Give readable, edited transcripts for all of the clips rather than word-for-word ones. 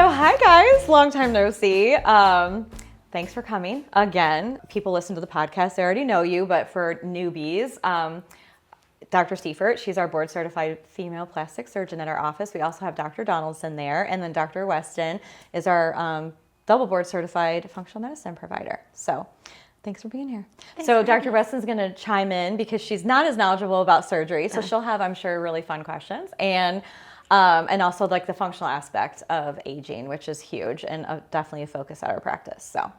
So hi guys, long time no see. Thanks for coming again. People listen to the podcast, they already know you, but for newbies, Dr. Stiefert, she's our board certified female plastic surgeon at our office. We also have Dr. Donaldson there, and then Dr. Weston is our double board certified functional medicine provider. So thanks for being here. So Dr. Weston's going to chime in because she's not as knowledgeable about surgery, so she'll have, I'm sure, really fun questions. And also like the functional aspect of aging, which is huge and definitely a focus at our practice. So are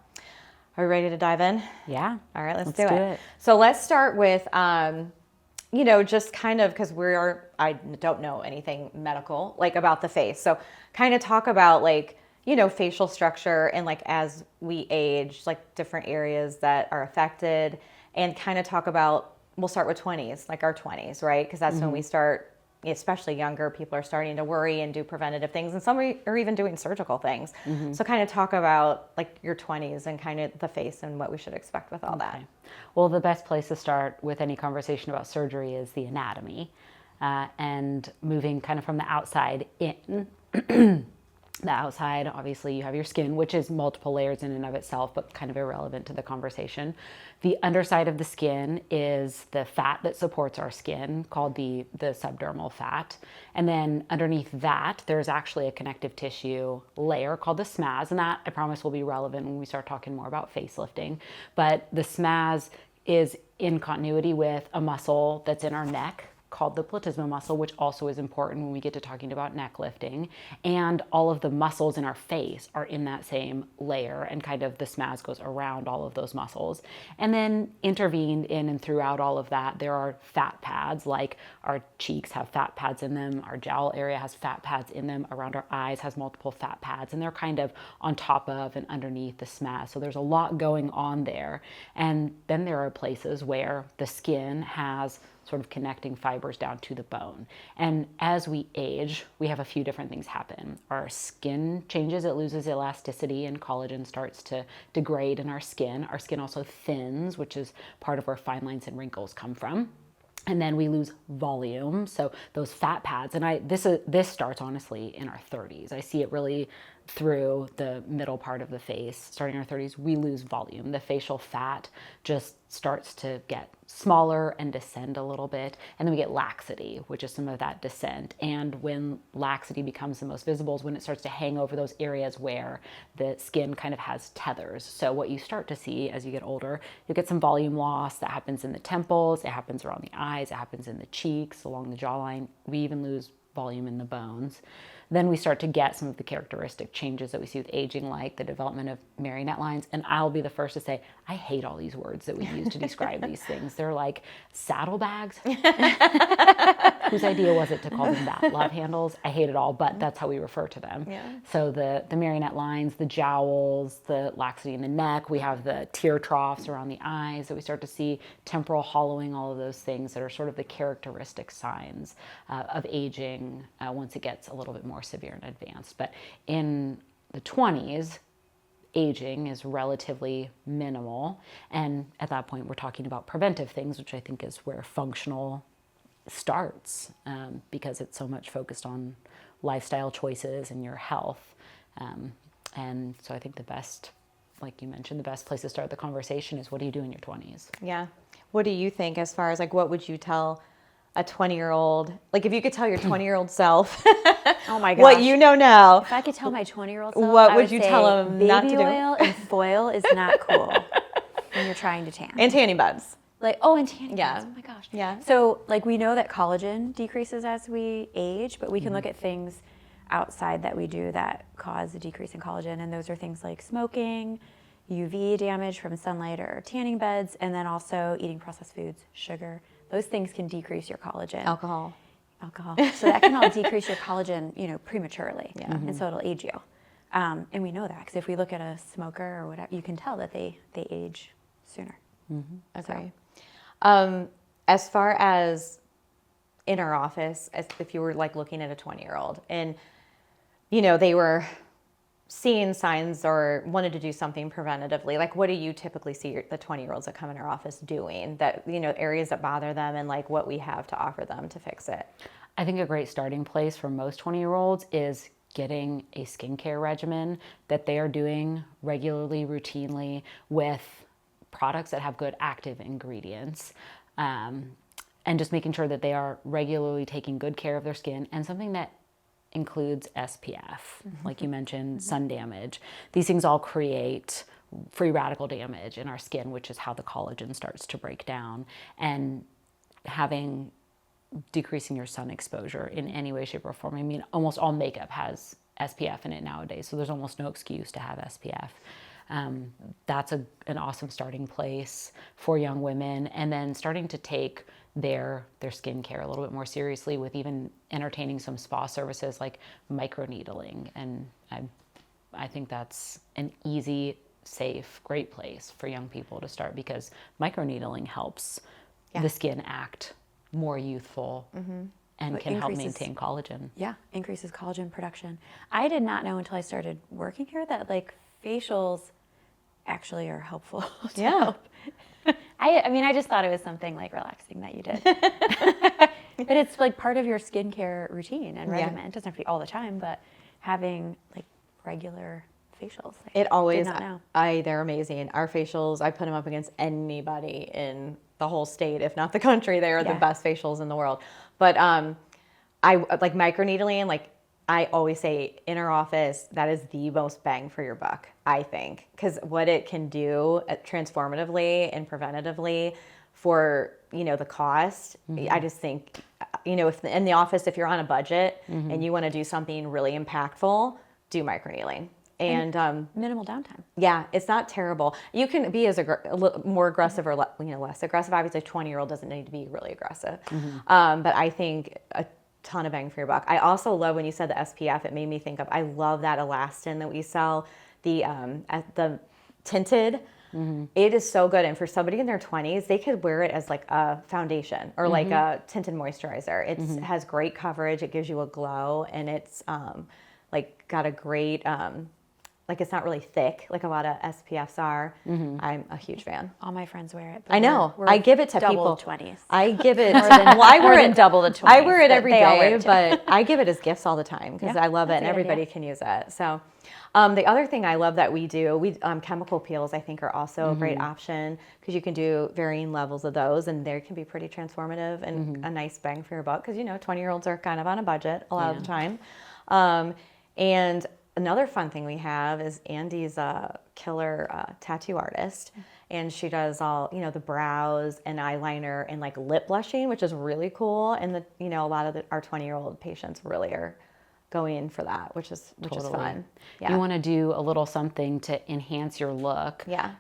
we ready to dive in? Yeah. All right, let's do it. So let's start with, just kind of, because I don't know anything medical, like about the face. So kind of talk about like, facial structure and like as we age, like different areas that are affected, and kind of talk about, we'll start with 20s, like our 20s, right? Because that's when we start, especially younger people are starting to worry and do preventative things, and some are even doing surgical things. So kind of talk about like your 20s and kind of the face and what we should expect with all that. Well, the best place to start with any conversation about surgery is the anatomy, and moving kind of from the outside in. The outside, obviously, you have your skin, which is multiple layers in and of itself, but kind of irrelevant to the conversation. The underside of the skin is the fat that supports our skin, called the subdermal fat. And then underneath that, there's actually a connective tissue layer called the SMAS, and that, I promise, will be relevant when we start talking more about facelifting. But the SMAS is in continuity with a muscle that's in our neck, called the platysma muscle, which also is important when we get to talking about neck lifting. And all of the muscles in our face are in that same layer, and kind of the SMAS goes around all of those muscles. And then intervened in and throughout all of that, there are fat pads, like our cheeks have fat pads in them, our jowl area has fat pads in them, around our eyes has multiple fat pads, and they're kind of on top of and underneath the SMAS. So there's a lot going on there. And then there are places where the skin has sort of connecting fibers down to the bone. And as we age, we have a few different things happen. Our skin changes, it loses elasticity, and collagen starts to degrade in our skin. Our skin also thins, which is part of where fine lines and wrinkles come from. And then we lose volume, so those fat pads, and this starts honestly in our 30s. I see it really through the middle part of the face. Starting in our 30s, we lose volume. The facial fat just starts to get smaller and descend a little bit, and then we get laxity, which is some of that descent. And when laxity becomes the most visible is when it starts to hang over those areas where the skin kind of has tethers. So what you start to see as you get older, you get some volume loss that happens in the temples, it happens around the eyes, it happens in the cheeks, along the jawline. We even lose volume in the bones. Then we start to get some of the characteristic changes that we see with aging, like the development of marionette lines. And I'll be the first to say, I hate all these words that we use to describe these things. They're like saddlebags. Whose idea was it to call them that? Love handles? I hate it all, but that's how we refer to them. Yeah. So the marionette lines, the jowls, the laxity in the neck, we have the tear troughs around the eyes that we start to see, temporal hollowing, all of those things that are sort of the characteristic signs of aging once it gets a little bit more severe and advanced. But in the 20s, aging is relatively minimal, and at that point we're talking about preventive things, which I think is where functional starts, because it's so much focused on lifestyle choices and your health. And so I think the best, like you mentioned, the best place to start the conversation is, what do you do in your 20s? Yeah. What do you think as far as like, what would you tell a 20-year-old, like if you could tell your 20-year-old self oh my gosh, what you know now, if I could tell my 20-year-old self, what would you tell him not to do? Baby oil and foil is not cool when you're trying to tan. And tanning beds. And tanning beds. Oh my gosh. Yeah. So like we know that collagen decreases as we age, but we can look at things outside that we do that cause a decrease in collagen, and those are things like smoking, UV damage from sunlight or tanning beds, and then also eating processed foods, sugar. Those things can decrease your collagen. Alcohol. So that can all decrease your collagen, prematurely. Yeah. And so it'll age you. And we know that because if we look at a smoker or whatever, you can tell that they age sooner. Mm-hmm. Okay. So. As far as in our office, as if you were like looking at a 20-year-old and, they were seeing signs or wanted to do something preventatively, like what do you typically see the 20-year-olds that come in our office doing, that, areas that bother them, and like what we have to offer them to fix it? I think a great starting place for most 20-year-olds is getting a skincare regimen that they are doing regularly, routinely, with products that have good active ingredients, and just making sure that they are regularly taking good care of their skin, and something that includes SPF, like you mentioned, sun damage. These things all create free radical damage in our skin, which is how the collagen starts to break down. And decreasing your sun exposure in any way, shape, or form. I mean, almost all makeup has SPF in it nowadays, so there's almost no excuse to have SPF. That's an awesome starting place for young women, and then starting to take their skincare a little bit more seriously with even entertaining some spa services like microneedling. And I think that's an easy, safe, great place for young people to start, because microneedling helps the skin act more youthful and can help maintain collagen. Yeah, increases collagen production. I did not know until I started working here that like facials actually are helpful to help. I mean, I just thought it was something like relaxing that you did. But it's like part of your skincare routine and regimen. It doesn't have to be all the time, but having like regular facials. It always, did not know. they're amazing. Our facials, I put them up against anybody in the whole state, if not the country. They are the best facials in the world. But I like microneedling, like I always say in our office, that is the most bang for your buck, I think, because what it can do transformatively and preventatively for, the cost, I just think, if in the office, if you're on a budget and you want to do something really impactful, do microneedling. And minimal downtime. Yeah, it's not terrible. You can be a little more aggressive or less aggressive. Obviously, a 20-year-old doesn't need to be really aggressive. But I think a ton of bang for your buck. I also love when you said the SPF. It made me think of, I love that elastin that we sell, the tinted. It is so good. And for somebody in their 20s, they could wear it as like a foundation or like a tinted moisturizer. It has great coverage. It gives you a glow, and it's like got a great... like it's not really thick like a lot of SPFs are. I'm a huge fan. All my friends wear it. But I know. I give it to people. Double 20s. I give it. I wear it double the 20s. I wear it every wear day, it but I give it as gifts all the time because I love it, and everybody can use it. So, the other thing I love that we do, chemical peels I think are also a great option, because you can do varying levels of those, and they can be pretty transformative and a nice bang for your buck, because 20-year-olds are kind of on a budget a lot of the time, and another fun thing we have is Andy's a killer tattoo artist, and she does all, the brows and eyeliner and like lip blushing, which is really cool. And a lot of our 20-year-old patients really are going in for that, which is fun. Yeah. You want to do a little something to enhance your look. Yeah.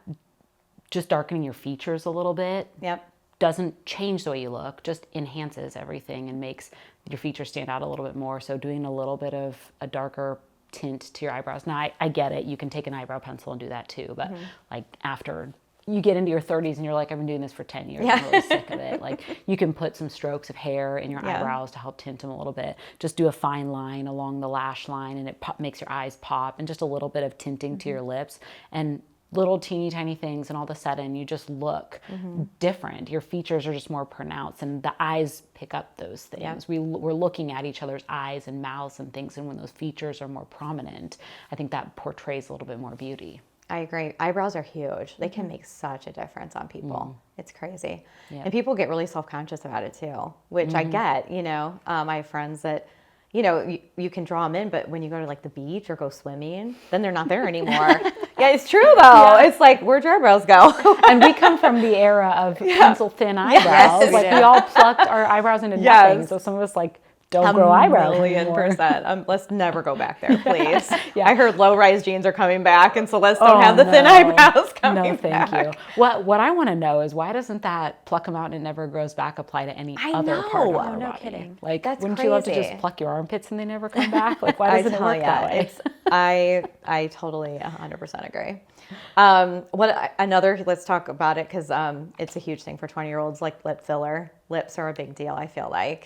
Just darkening your features a little bit. Yep. Doesn't change the way you look, just enhances everything and makes your features stand out a little bit more. So doing a little bit of a darker tint to your eyebrows. Now, I get it. You can take an eyebrow pencil and do that too. But like after you get into your 30s and you're like, I've been doing this for 10 years. I'm really sick of it. Like you can put some strokes of hair in your eyebrows to help tint them a little bit. Just do a fine line along the lash line, and it makes your eyes pop, and just a little bit of tinting to your lips, and little teeny tiny things, and all of a sudden you just look different. Your features are just more pronounced, and the eyes pick up those things. We're looking at each other's eyes and mouths and things, and when those features are more prominent, I think that portrays a little bit more beauty. I agree. Eyebrows are huge. They can make such a difference on people. It's crazy. And people get really self-conscious about it too, which I get, I have friends that, you can draw them in, but when you go to like the beach or go swimming, then they're not there anymore. Yeah, it's true though. It's like, where'd your eyebrows go? And we come from the era of pencil thin eyebrows. Yes, we all plucked our eyebrows into nothing. So some of us don't grow eyebrows anymore. 1,000,000%. Let's never go back there, please. I heard low-rise jeans are coming back, and so let's don't have the thin eyebrows coming back. No, thank you. What I want to know is, why doesn't that pluck them out and it never grows back apply to any other part of our body? Kidding. Like, That's wouldn't crazy. you love to just pluck your armpits and they never come back? Like, why doesn't it work that way? I totally 100% agree. Let's talk about it, because it's a huge thing for 20-year-olds, like lip filler. Lips are a big deal, I feel like.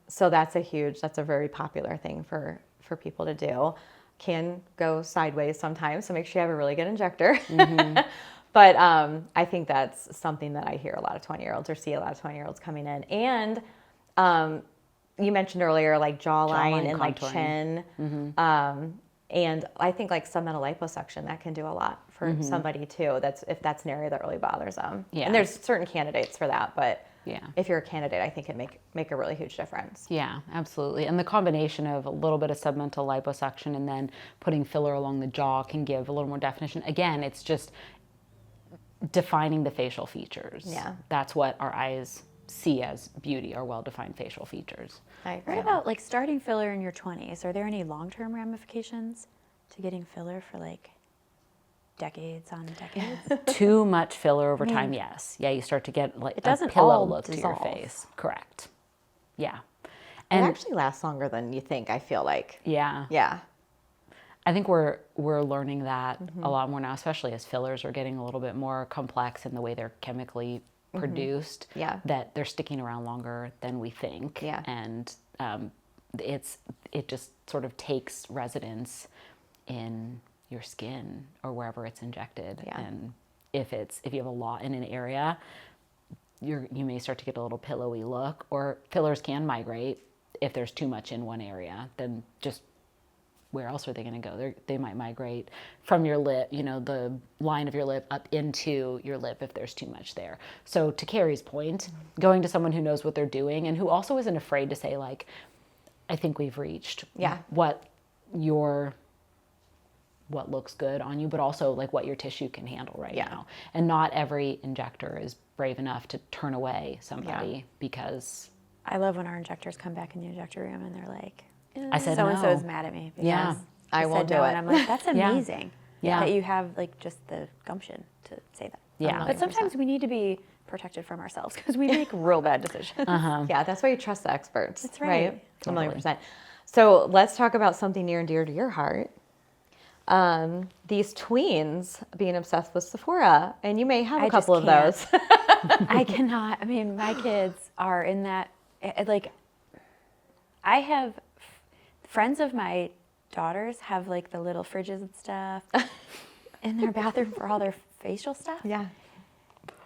So that's a very popular thing for people to do. Can go sideways sometimes, so make sure you have a really good injector. But I think that's something that I hear a lot of 20-year-olds or see a lot of 20-year-olds coming in. And, you mentioned earlier, like jawline and like contouring. chin. And I think like submental liposuction, that can do a lot for somebody too. If that's an area that really bothers them. Yeah. And there's certain candidates for that, but Yeah. if you're a candidate, I think it make a really huge difference. Yeah, absolutely. And the combination of a little bit of submental liposuction and then putting filler along the jaw can give a little more definition. Again, it's just defining the facial features. Yeah. That's what our eyes see as beauty, are well-defined facial features. I agree. What about like starting filler in your 20s? Are there any long-term ramifications to getting filler for like decades on decades? Too much filler over time, yes. Yeah, you start to get like It doesn't a pillow all look dissolve. to your face. Correct. Yeah. It And actually lasts longer than you think, I feel like. yeah. Yeah. I think we're learning that a lot more now, especially as fillers are getting a little bit more complex in the way they're chemically produced. Yeah. That they're sticking around longer than we think. Yeah. And it just sort of takes residence in your skin or wherever it's injected. Yeah. And if you have a lot in an area, you may start to get a little pillowy look, or fillers can migrate if there's too much in one area. Then just where else are they going to go? They might migrate from your lip, the line of your lip up into your lip if there's too much there. So to Carrie's point, going to someone who knows what they're doing and who also isn't afraid to say like, I think we've reached what looks good on you, but also like what your tissue can handle right now. And not every injector is brave enough to turn away somebody because I love when our injectors come back in the injector room and they're like, I said so and so no. is mad at me because Yeah. I I won't said do no. it. And I'm like, that's amazing Yeah. that you have like just the gumption to say that. Yeah. But sometimes we need to be protected from ourselves because we make real bad decisions. Yeah, that's why you trust the experts. That's right. A million percent. So let's talk about something near and dear to your heart. These tweens being obsessed with Sephora, and you may have a I just couple of can't. those. I cannot. I mean, my kids are in that, like, I have friends of my daughters have like the little fridges and stuff in their bathroom for all their facial stuff. Yeah.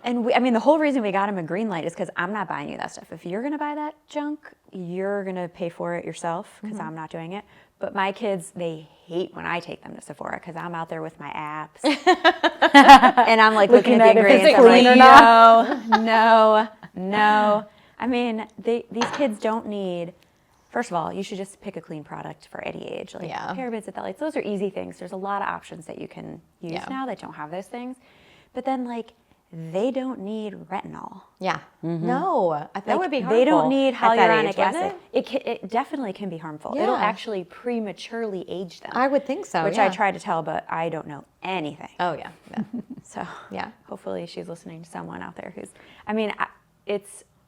And the whole reason we got them a green light is because I'm not buying you that stuff. If you're going to buy that junk, you're going to pay for it yourself because I'm not doing it. But my kids, they hate when I take them to Sephora because I'm out there with my apps. And I'm like looking at the ingredients. I'm like, no. I mean, these kids don't need, first of all, you should just pick a clean product for any age. Like parabens, phthalates, those are easy things. There's a lot of options that you can use now that don't have those things. But then like, they don't need retinol. Yeah. No, that would be harmful. They don't need at that hyaluronic age, wouldn't acid. It definitely can be harmful. Yeah. It'll actually prematurely age them. I would think so. Which yeah. I try to tell, but I don't know anything. Oh yeah. So Yeah. hopefully she's listening to someone out there who's.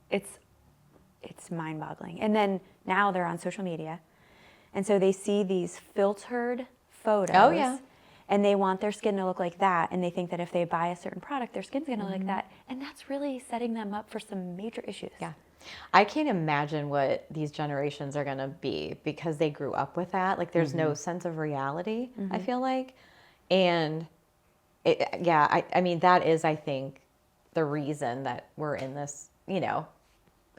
It's mind-boggling. And then now they're on social media, and so they see these filtered photos. Oh, yeah. And they want their skin to look like that, and they think that if they buy a certain product, their skin's going to look like that, and that's really setting them up for some major issues. Yeah. I can't imagine what these generations are going to be because they grew up with that. Like there's no sense of reality, I feel like. And I mean, that is, I think, the reason that we're in this,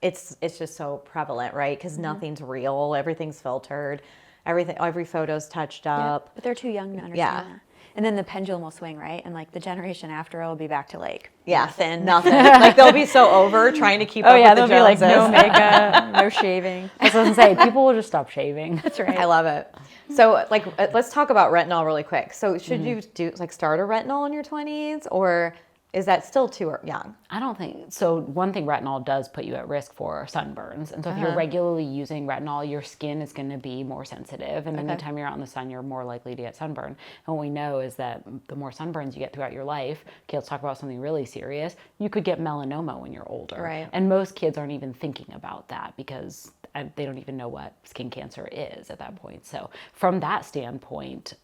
it's just so prevalent, right? Because nothing's real. Everything's filtered. Every photo's touched up. But they're too young to understand that. And then the pendulum will swing, right? And like the generation after will be back to like nothing. Like they'll be so over trying to keep up with the they'll be like Joneses. no makeup, no shaving. I was going to say, people will just stop shaving. That's right. I love it. So like, let's talk about retinol really quick. So should you start a retinol in your 20s, or is that still too young? I don't think so. One thing, retinol does put you at risk for sunburns. And so if you're regularly using retinol, your skin is going to be more sensitive. And anytime you're out in the sun, you're more likely to get sunburn. And what we know is that the more sunburns you get throughout your life, okay, let's talk about something really serious. You could get melanoma when you're older. Right. And most kids aren't even thinking about that because they don't even know what skin cancer is at that point. So from that standpoint,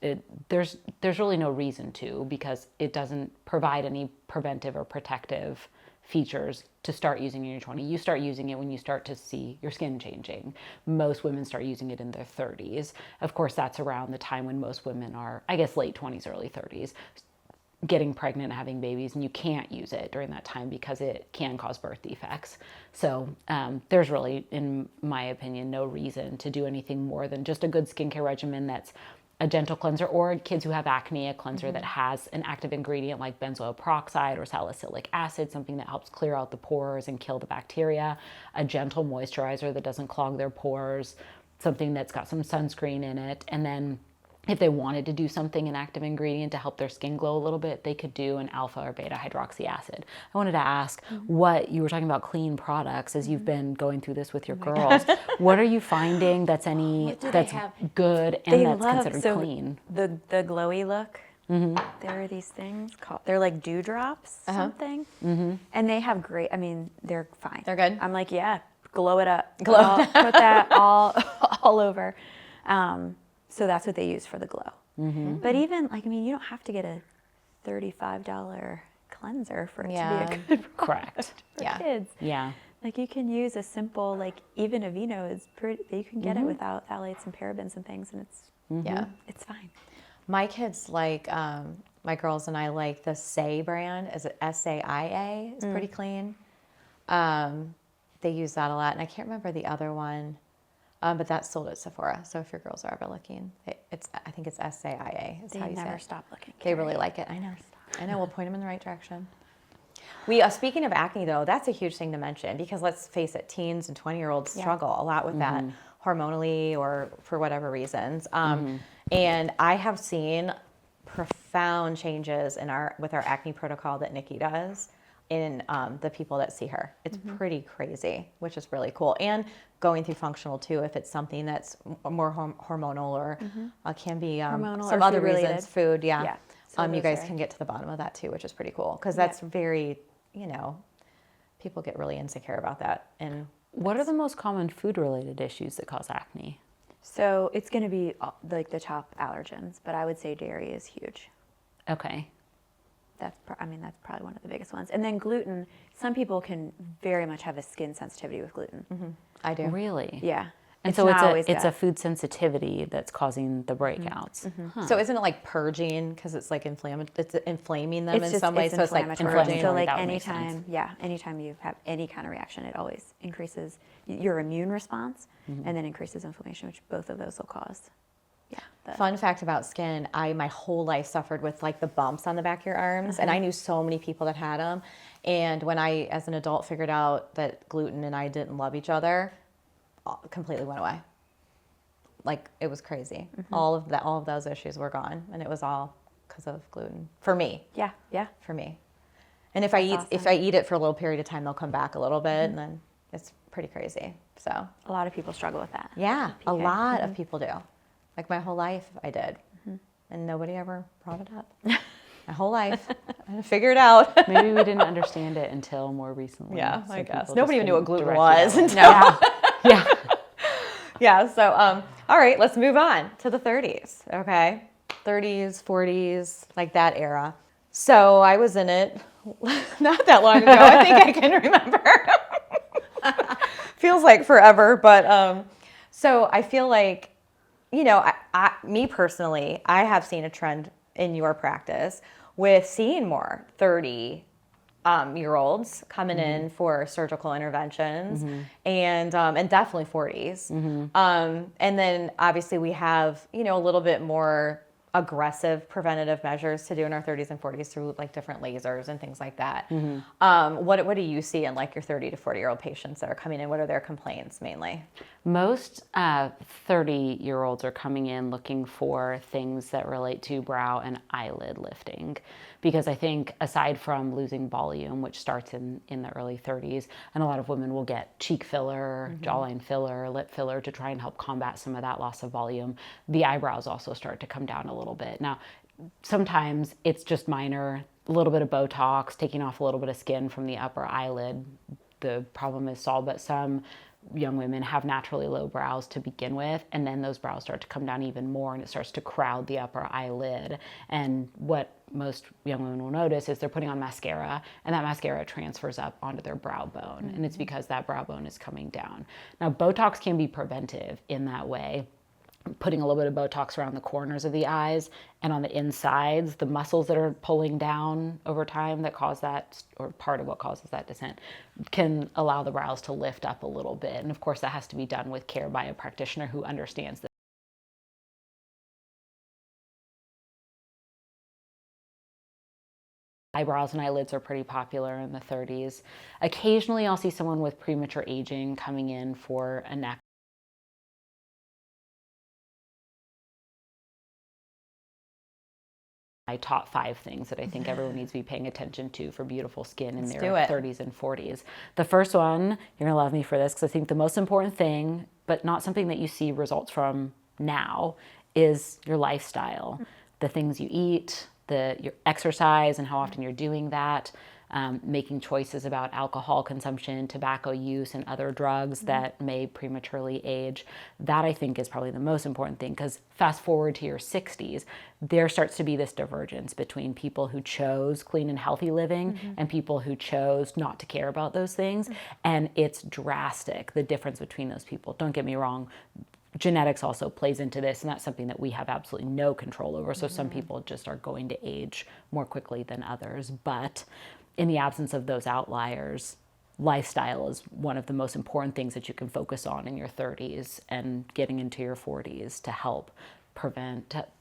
there's really no reason to, because it doesn't provide any preventive or protective features to start using in your 20s. You start using it when you start to see your skin changing. Most women start using it in their 30s. Of course, that's around the time when most women are, I guess, late 20s, early 30s. getting pregnant and having babies, and you can't use it during that time because it can cause birth defects. So there's really, in my opinion, no reason to do anything more than just a good skincare regimen that's a gentle cleanser, or kids who have acne, a cleanser that has an active ingredient like benzoyl peroxide or salicylic acid, something that helps clear out the pores and kill the bacteria, a gentle moisturizer that doesn't clog their pores, something that's got some sunscreen in it. And then if they wanted to do something, an active ingredient to help their skin glow a little bit, they could do an alpha or beta hydroxy acid. I wanted to ask what you were talking about, clean products, as you've been going through this with your girls. What are you finding that's that's good and that's considered clean? The glowy look. There are these things called, they're like dewdrops, something. And they have great, I mean, they're fine. They're good? I'm like, yeah, glow it up. Put that all over. So that's what they use for the glow. But even, like, I mean, you don't have to get a $35 cleanser for it to be a good product for kids. Yeah. Like, you can use a simple, like, even Aveeno is pretty, you can get it without phthalates and parabens and things, and it's, it's fine. My kids like, my girls and I like the Say brand. Is it SAIA? It's pretty clean. They use that a lot, and I can't remember the other one. But that's sold at Sephora. So if your girls are ever looking, I think it's SAIA. They never stop looking. They really like it. I know. I know. We'll point them in the right direction. Speaking of acne, though, that's a huge thing to mention because let's face it, teens and 20-year-olds struggle a lot with that hormonally or for whatever reasons. And I have seen profound changes with our acne protocol that Nikki does in the people that see her. It's pretty crazy, which is really cool. And going through functional too, if it's something that's more hormonal or can be Hormonal some or other food-related. reasons, food, So you guys can get to the bottom of that too, which is pretty cool because that's very, people get really insecure about that. And what are the most common food-related issues that cause acne? So it's going to be like the top allergens, but I would say dairy is huge. Okay. That's probably one of the biggest ones. And then gluten. Some people can very much have a skin sensitivity with gluten. I do. Really? Yeah. And so it's a food sensitivity that's causing the breakouts. So isn't it like purging because it's like it's inflaming them in some way? So it's like inflammatory. purging. So like That would make sense. anytime you have any kind of reaction, it always increases your immune response and then increases inflammation, which both of those will cause. Fun fact about skin, my whole life suffered with like the bumps on the back of your arms, and I knew so many people that had them. And when I, as an adult, figured out that gluten and I didn't love each other, completely went away. Like, it was crazy. All of those issues were gone, and it was all because of gluten for me. Yeah. For me. And if I eat it for a little period of time, they'll come back a little bit, and then it's pretty crazy. So A lot of people struggle with that. yeah, a lot of people do. Like my whole life I did. And nobody ever brought it up. My whole life. I had to figure it out. Maybe we didn't understand it until more recently. Yeah, so I guess. people Nobody just even knew what didn't gluten direct you was that way. until Yeah. Yeah, so all right, let's move on to the 30s, okay? 30s, 40s, like that era. So I was in it not that long ago. I think I can remember. Feels like forever, but so I feel like, me personally, I have seen a trend in your practice with seeing more 30-year-olds coming in for surgical interventions, and definitely 40s. And then obviously we have, a little bit more aggressive preventative measures to do in our 30s and 40s through like different lasers and things like that. What do you see in like your 30 to 40-year-old patients that are coming in? What are their complaints mainly? Most 30-year-olds are coming in looking for things that relate to brow and eyelid lifting, because I think aside from losing volume, which starts in the early 30s, and a lot of women will get cheek filler, jawline filler, lip filler to try and help combat some of that loss of volume, the eyebrows also start to come down a little bit. Now, sometimes it's just minor, a little bit of Botox, taking off a little bit of skin from the upper eyelid, the problem is solved, but some young women have naturally low brows to begin with, and then those brows start to come down even more, and it starts to crowd the upper eyelid. And what most young women will notice is they're putting on mascara, and that mascara transfers up onto their brow bone, and it's because that brow bone is coming down. Now, Botox can be preventive in that way. putting a little bit of Botox around the corners of the eyes, and on the insides, the muscles that are pulling down over time that cause that, or part of what causes that descent, can allow the brows to lift up a little bit. And of course, that has to be done with care by a practitioner who understands this. Eyebrows and eyelids are pretty popular in the 30s. Occasionally, I'll see someone with premature aging coming in for a neck. My top 5 things that I think everyone needs to be paying attention to for beautiful skin in their 30s and 40s. The first one, you're gonna love me for this, because I think the most important thing, but not something that you see results from now, is your lifestyle. The things you eat, your exercise and how often you're doing that, making choices about alcohol consumption, tobacco use, and other drugs that may prematurely age. That I think is probably the most important thing, because fast forward to your 60s, there starts to be this divergence between people who chose clean and healthy living and people who chose not to care about those things. And it's drastic, the difference between those people. Don't get me wrong. Genetics also plays into this, and that's something that we have absolutely no control over. So some people just are going to age more quickly than others. But in the absence of those outliers, lifestyle is one of the most important things that you can focus on in your 30s and getting into your 40s to help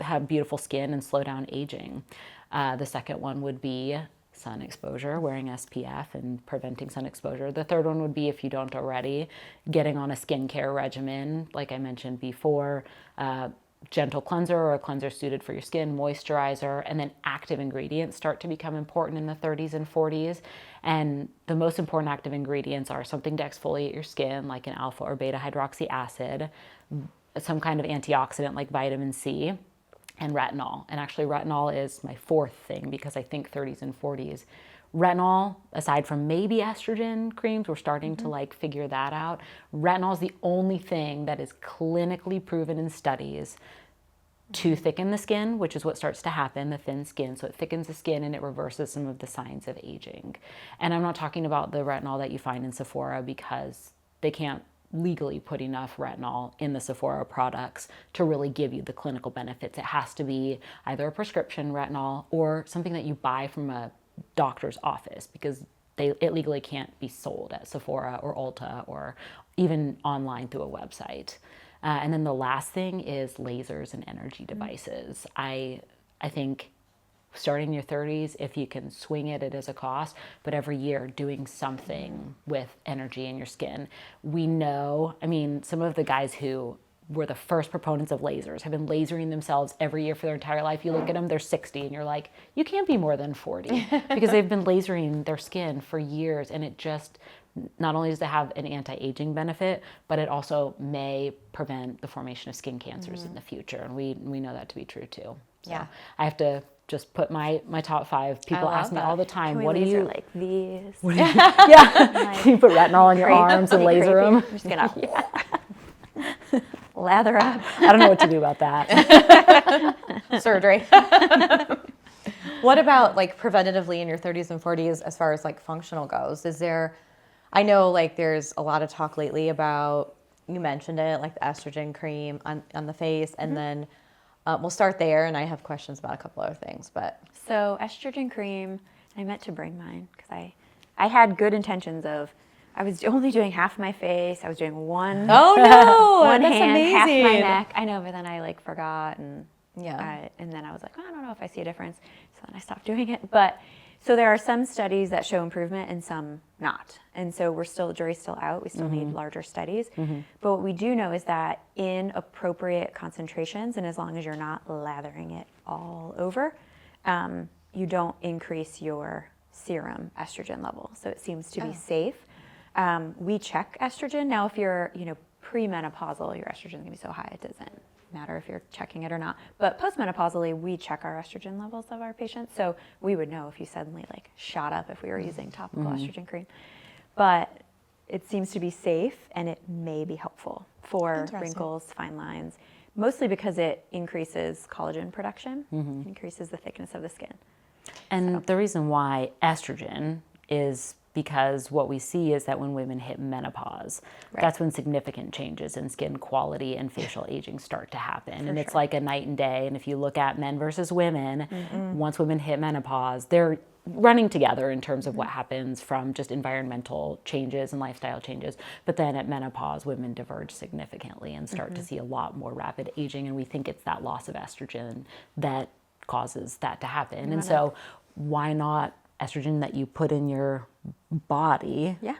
have beautiful skin and slow down aging. The second one would be sun exposure, wearing SPF and preventing sun exposure. The third one would be, if you don't already, getting on a skincare regimen, like I mentioned before, gentle cleanser or a cleanser suited for your skin, moisturizer, and then active ingredients start to become important in the 30s and 40s. And the most important active ingredients are something to exfoliate your skin, like an alpha or beta hydroxy acid, some kind of antioxidant like vitamin C, and retinol. And actually retinol is my 4th thing, because I think 30s and 40s, retinol, aside from maybe estrogen creams, we're starting to like figure that out. Retinol is the only thing that is clinically proven in studies to thicken the skin, which is what starts to happen, the thin skin. So it thickens the skin and it reverses some of the signs of aging. And I'm not talking about the retinol that you find in Sephora, because they can't legally put enough retinol in the Sephora products to really give you the clinical benefits. It has to be either a prescription retinol or something that you buy from a doctor's office, because it legally can't be sold at Sephora or Ulta or even online through a website. And then the last thing is lasers and energy devices. I think starting in your 30s, if you can swing it, it is a cost, but every year doing something with energy in your skin. We know, I mean, some of the guys who were the first proponents of lasers have been lasering themselves every year for their entire life. You look at them, they're 60, and you're like, you can't be more than 40, because they've been lasering their skin for years. And it just, not only does it have an anti-aging benefit, but it also may prevent the formation of skin cancers in the future. And we know that to be true too. So Yeah. I have to just put my top 5. People ask me all the time, Can what do laser you like these? yeah, can you put retinol on your arms and laser them? I'm just gonna lather up. I don't know what to do about that. Surgery. What about like preventatively in your 30s and 40s as far as like functional goes? Is there, I know like there's a lot of talk lately about, you mentioned it, like the estrogen cream on the face, and then we'll start there, and I have questions about a couple other things. But So estrogen cream, I meant to bring mine because I had good intentions of, I was only doing half my face. I was doing one. oh no, one that's hand, amazing. half my neck. I know, but then I like forgot, and Yeah. and then I was like, oh, I don't know if I see a difference. So then I stopped doing it. But so there are some studies that show improvement and some not. And so jury's still out. We still need larger studies. But what we do know is that in appropriate concentrations, and as long as you're not lathering it all over, you don't increase your serum estrogen level. So it seems to be safe. We check estrogen. Now, if you're, premenopausal, your estrogen is going to be so high it doesn't matter if you're checking it or not. But postmenopausally, we check our estrogen levels of our patients. So we would know if you suddenly like shot up if we were using topical estrogen cream. But it seems to be safe, and it may be helpful for wrinkles, fine lines, mostly because it increases collagen production, increases the thickness of the skin. And the reason why estrogen is because what we see is that when women hit menopause, that's when significant changes in skin quality and facial aging start to happen. And it's like a night and day. And if you look at men versus women, once women hit menopause, they're running together in terms of what happens from just environmental changes and lifestyle changes. But then at menopause, women diverge significantly and start to see a lot more rapid aging. And we think it's that loss of estrogen that causes that to happen. And so why not estrogen that you put in your body? Yeah.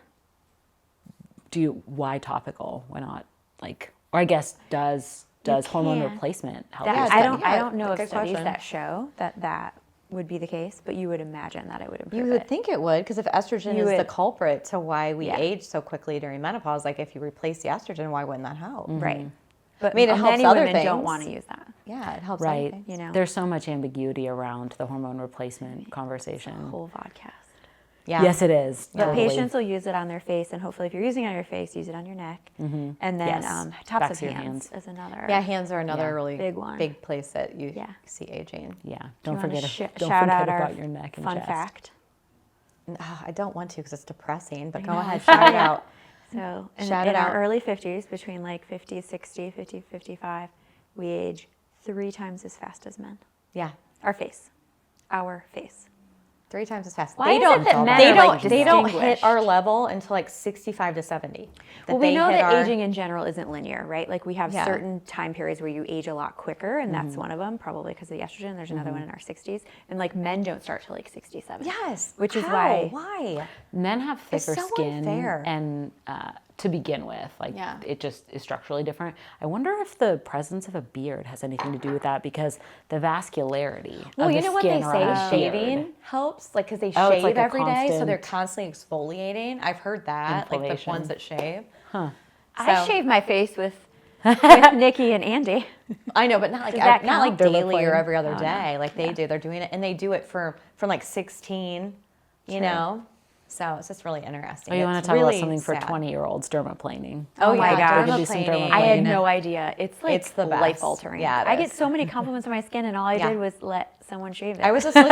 Why topical? Why not or I guess does hormone replacement help? I don't know of good studies question. that show that would be the case, but you would imagine that it would improve You would think it would, because if estrogen is the culprit to why we age so quickly during menopause, like if you replace the estrogen, why wouldn't that help? Right. But I mean, it helps many other women things. don't want to use that. Yeah, it helps Right. other things. You know. There's so much ambiguity around the hormone replacement conversation. Whole vodcast. Yeah. Yes, it is. But Totally. patients will use it on their face, and hopefully, if you're using it on your face, use it on your neck, and then Yes. tops Backs of of your hands hands. is another. Yeah, hands are another really big one. big place that you Yeah. see aging. Yeah. Do Don't you wanna forget, don't shout forget out our about your neck and fun chest. fact. I don't want to because it's depressing, but go know. ahead, shout it out. So in Shout it our out. early 50s, between like 50, 60, 50, 55, we age 3 times as fast as men. Yeah, Our face. 3 times as fast. Why they is don't, it that men they are, don't, like, they don't hit distinguished? our level until like 65 to 70. Well, we they know hit that our- aging in general isn't linear, right? Like we have Yeah. certain time periods where you age a lot quicker, and that's one of them, probably because of the estrogen. There's another one in our 60s. And like men don't start till like 67. Yes, Which is How? why Why? Men have It's thicker so skin, unfair. and to begin with, Yeah. it just is structurally different. I wonder if the presence of a beard has anything to do with that, because the vascularity. Well, of you the know what they skin around say? a beard. Shaving helps, like because they Oh, it's shave like a every day, so they're constant constantly exfoliating. I've heard that, like the inflammation. ones that shave. I So- shave my face with Nikki and Andy. I know, but not like Does that not like count? daily or every other Oh, no. day, like they do. They're doing it, and they do it from like 16. You know, so it's just really interesting. Oh, you want It's to talk really about something for sad. 20-year-olds, dermaplaning. Oh my yeah, gosh. There could be some dermaplaning. I had dermaplaning. no idea. It's like It's the best. life altering. Yeah, it I get is. so many compliments on my skin, and all I Yeah. did was let someone shave it. I was just so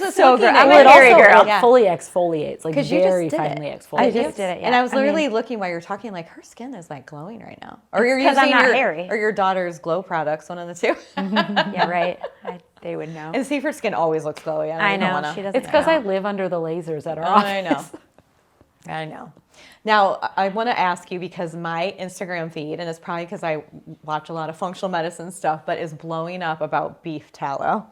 so good. good. I'm Well, a it hairy also girl. it fully exfoliates, like 'Cause you just very did it. finely exfoliates. I just did it. And yeah. I was mean, literally looking while you were talking, like her skin is like glowing right now. Or you're 'cause I'm using not your hairy. or your daughter's glow products, one of the two. yeah, right. They would know. And see, her skin always looks glowy. I don't know, wanna- she doesn't It's because know. I live under the lasers at our office. I know. I know. Now, I want to ask you, because my Instagram feed, and it's probably because I watch a lot of functional medicine stuff, but is blowing up about beef tallow.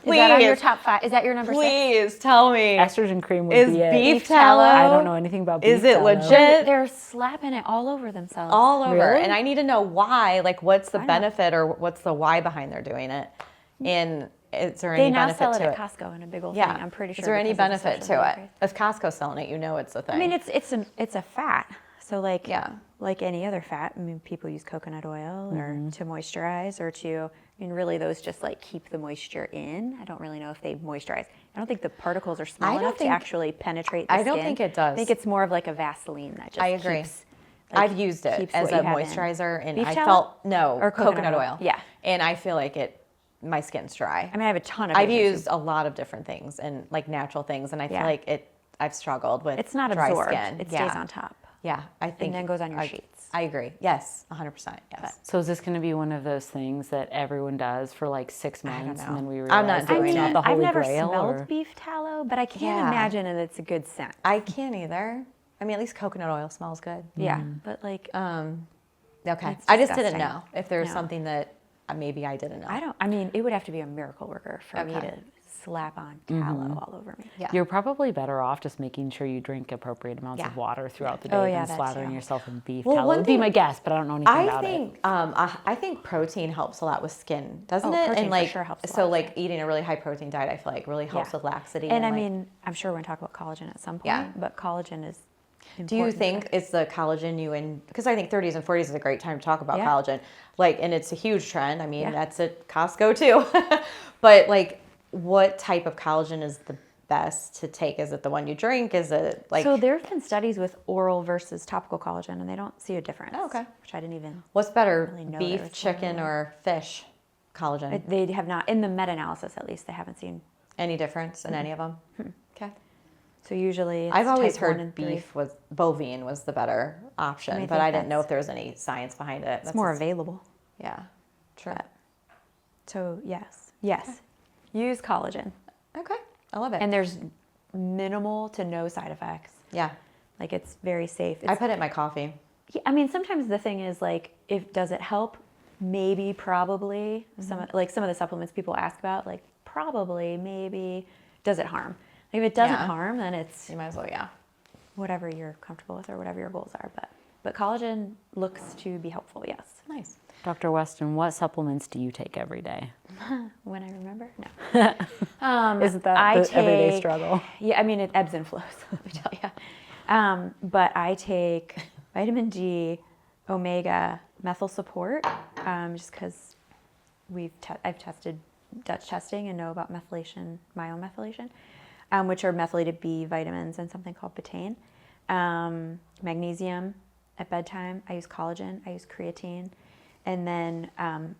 Is that on your Please. top 5? Is that your number 6? Please tell me. Estrogen cream would Is be it. beef tallow? I don't know anything about beef Is it tallow. legit? They're slapping it all over themselves. All over. Really? And I need to know why. Like, what's the know. benefit or what's the why behind they're doing it? And is there they any now benefit sell it to at it? Costco in a big old Yeah. thing. I'm pretty sure. Is there any because of the benefit social to media it? If Costco's selling it, you know it's a thing. I mean, it's a fat. So like Yeah. like any other fat. I mean, people use coconut oil or to moisturize or to. I mean, really, those just like keep the moisture in. I don't really know if they moisturize. I don't think the particles are small I don't enough to think- actually penetrate the I don't skin. think it does. I think it's more of like a Vaseline that just I agree. keeps, like, I've used it keeps as what a you have in. moisturizer, and Beef I tallow? felt no Or coconut oil. Yeah. And I feel like my skin's dry. I mean, I have a ton of. I've patients who- used a lot of different things and like natural things, and I feel Yeah. like I've struggled with It's not dry absorbed. skin. It Yeah. stays on top. Yeah, I think then goes on your sheets. I agree. Yes, 100%. Yes. So is this going to be one of those things that everyone does for like 6 don't months, know. and then we I'm realize not that doing it's not it. the I've holy never grail? smelled or- beef tallow, but I can't Yeah. imagine that it's a good scent. I can't either. I mean, at least coconut oil smells good. Yeah, but like Okay. It's I just didn't disgusting. know if there's No. something that maybe I didn't know. I don't. I mean, it would have to be a miracle worker for me Okay. to slap on tallow all over me. Yeah. You're probably better off just making sure you drink appropriate amounts Yeah. of water throughout the day Oh, yeah, than that slathering too. yourself in beef Well, tallow. one Would be thing- my guess, but I don't know anything I about it. think I think protein helps a lot with skin, doesn't Oh, it? protein And for like sure helps a so lot with like skin. eating a really high protein diet, I feel like really helps Yeah. with laxity. And I like- mean, I'm sure we're going to talk about collagen at some point. Yeah. But collagen is. do you important think for- it's the collagen you in? Because I think 30s and 40s is a great time to talk about Yeah. collagen. Like, and it's a huge trend. I mean, Yeah. that's at Costco too. But like, what type of collagen is the best to take? Is it the one you drink? Is it like? So there have been studies with oral versus topical collagen, and they don't see a difference. Oh, okay. Which I didn't even. What's better, really know there beef, was chicken, one. or fish collagen? They have not in the meta-analysis at least. They haven't seen. Any difference in any of them? Okay. So usually it's I've always type 1 heard and 3. beef was bovine was the better option, I but think I didn't know that's- if there was any science behind it. It's more available. Yeah, true. But, so yes. Use collagen. Okay, I love it. And there's minimal to no side effects. yeah, Like it's very safe. I put it in my coffee. Yeah, I mean, sometimes the thing is like, does it help? Maybe, probably. Some of the supplements people ask about, like probably, maybe. Does it harm? Like, if it doesn't Yeah. harm, then it's You might as well, yeah. whatever you're comfortable with or whatever your goals are. But collagen looks to be helpful. Yes. Nice. Dr. Weston, what supplements do you take every day? When I remember, no. Isn't that I the everyday take- struggle? Yeah, I mean, it ebbs and flows. Let me tell you. But I take vitamin D, omega, methyl support, just because I've tested Dutch testing and know about methylation, myomethylation, which are methylated B vitamins and something called betaine. Magnesium at bedtime. I use collagen. I use creatine. And then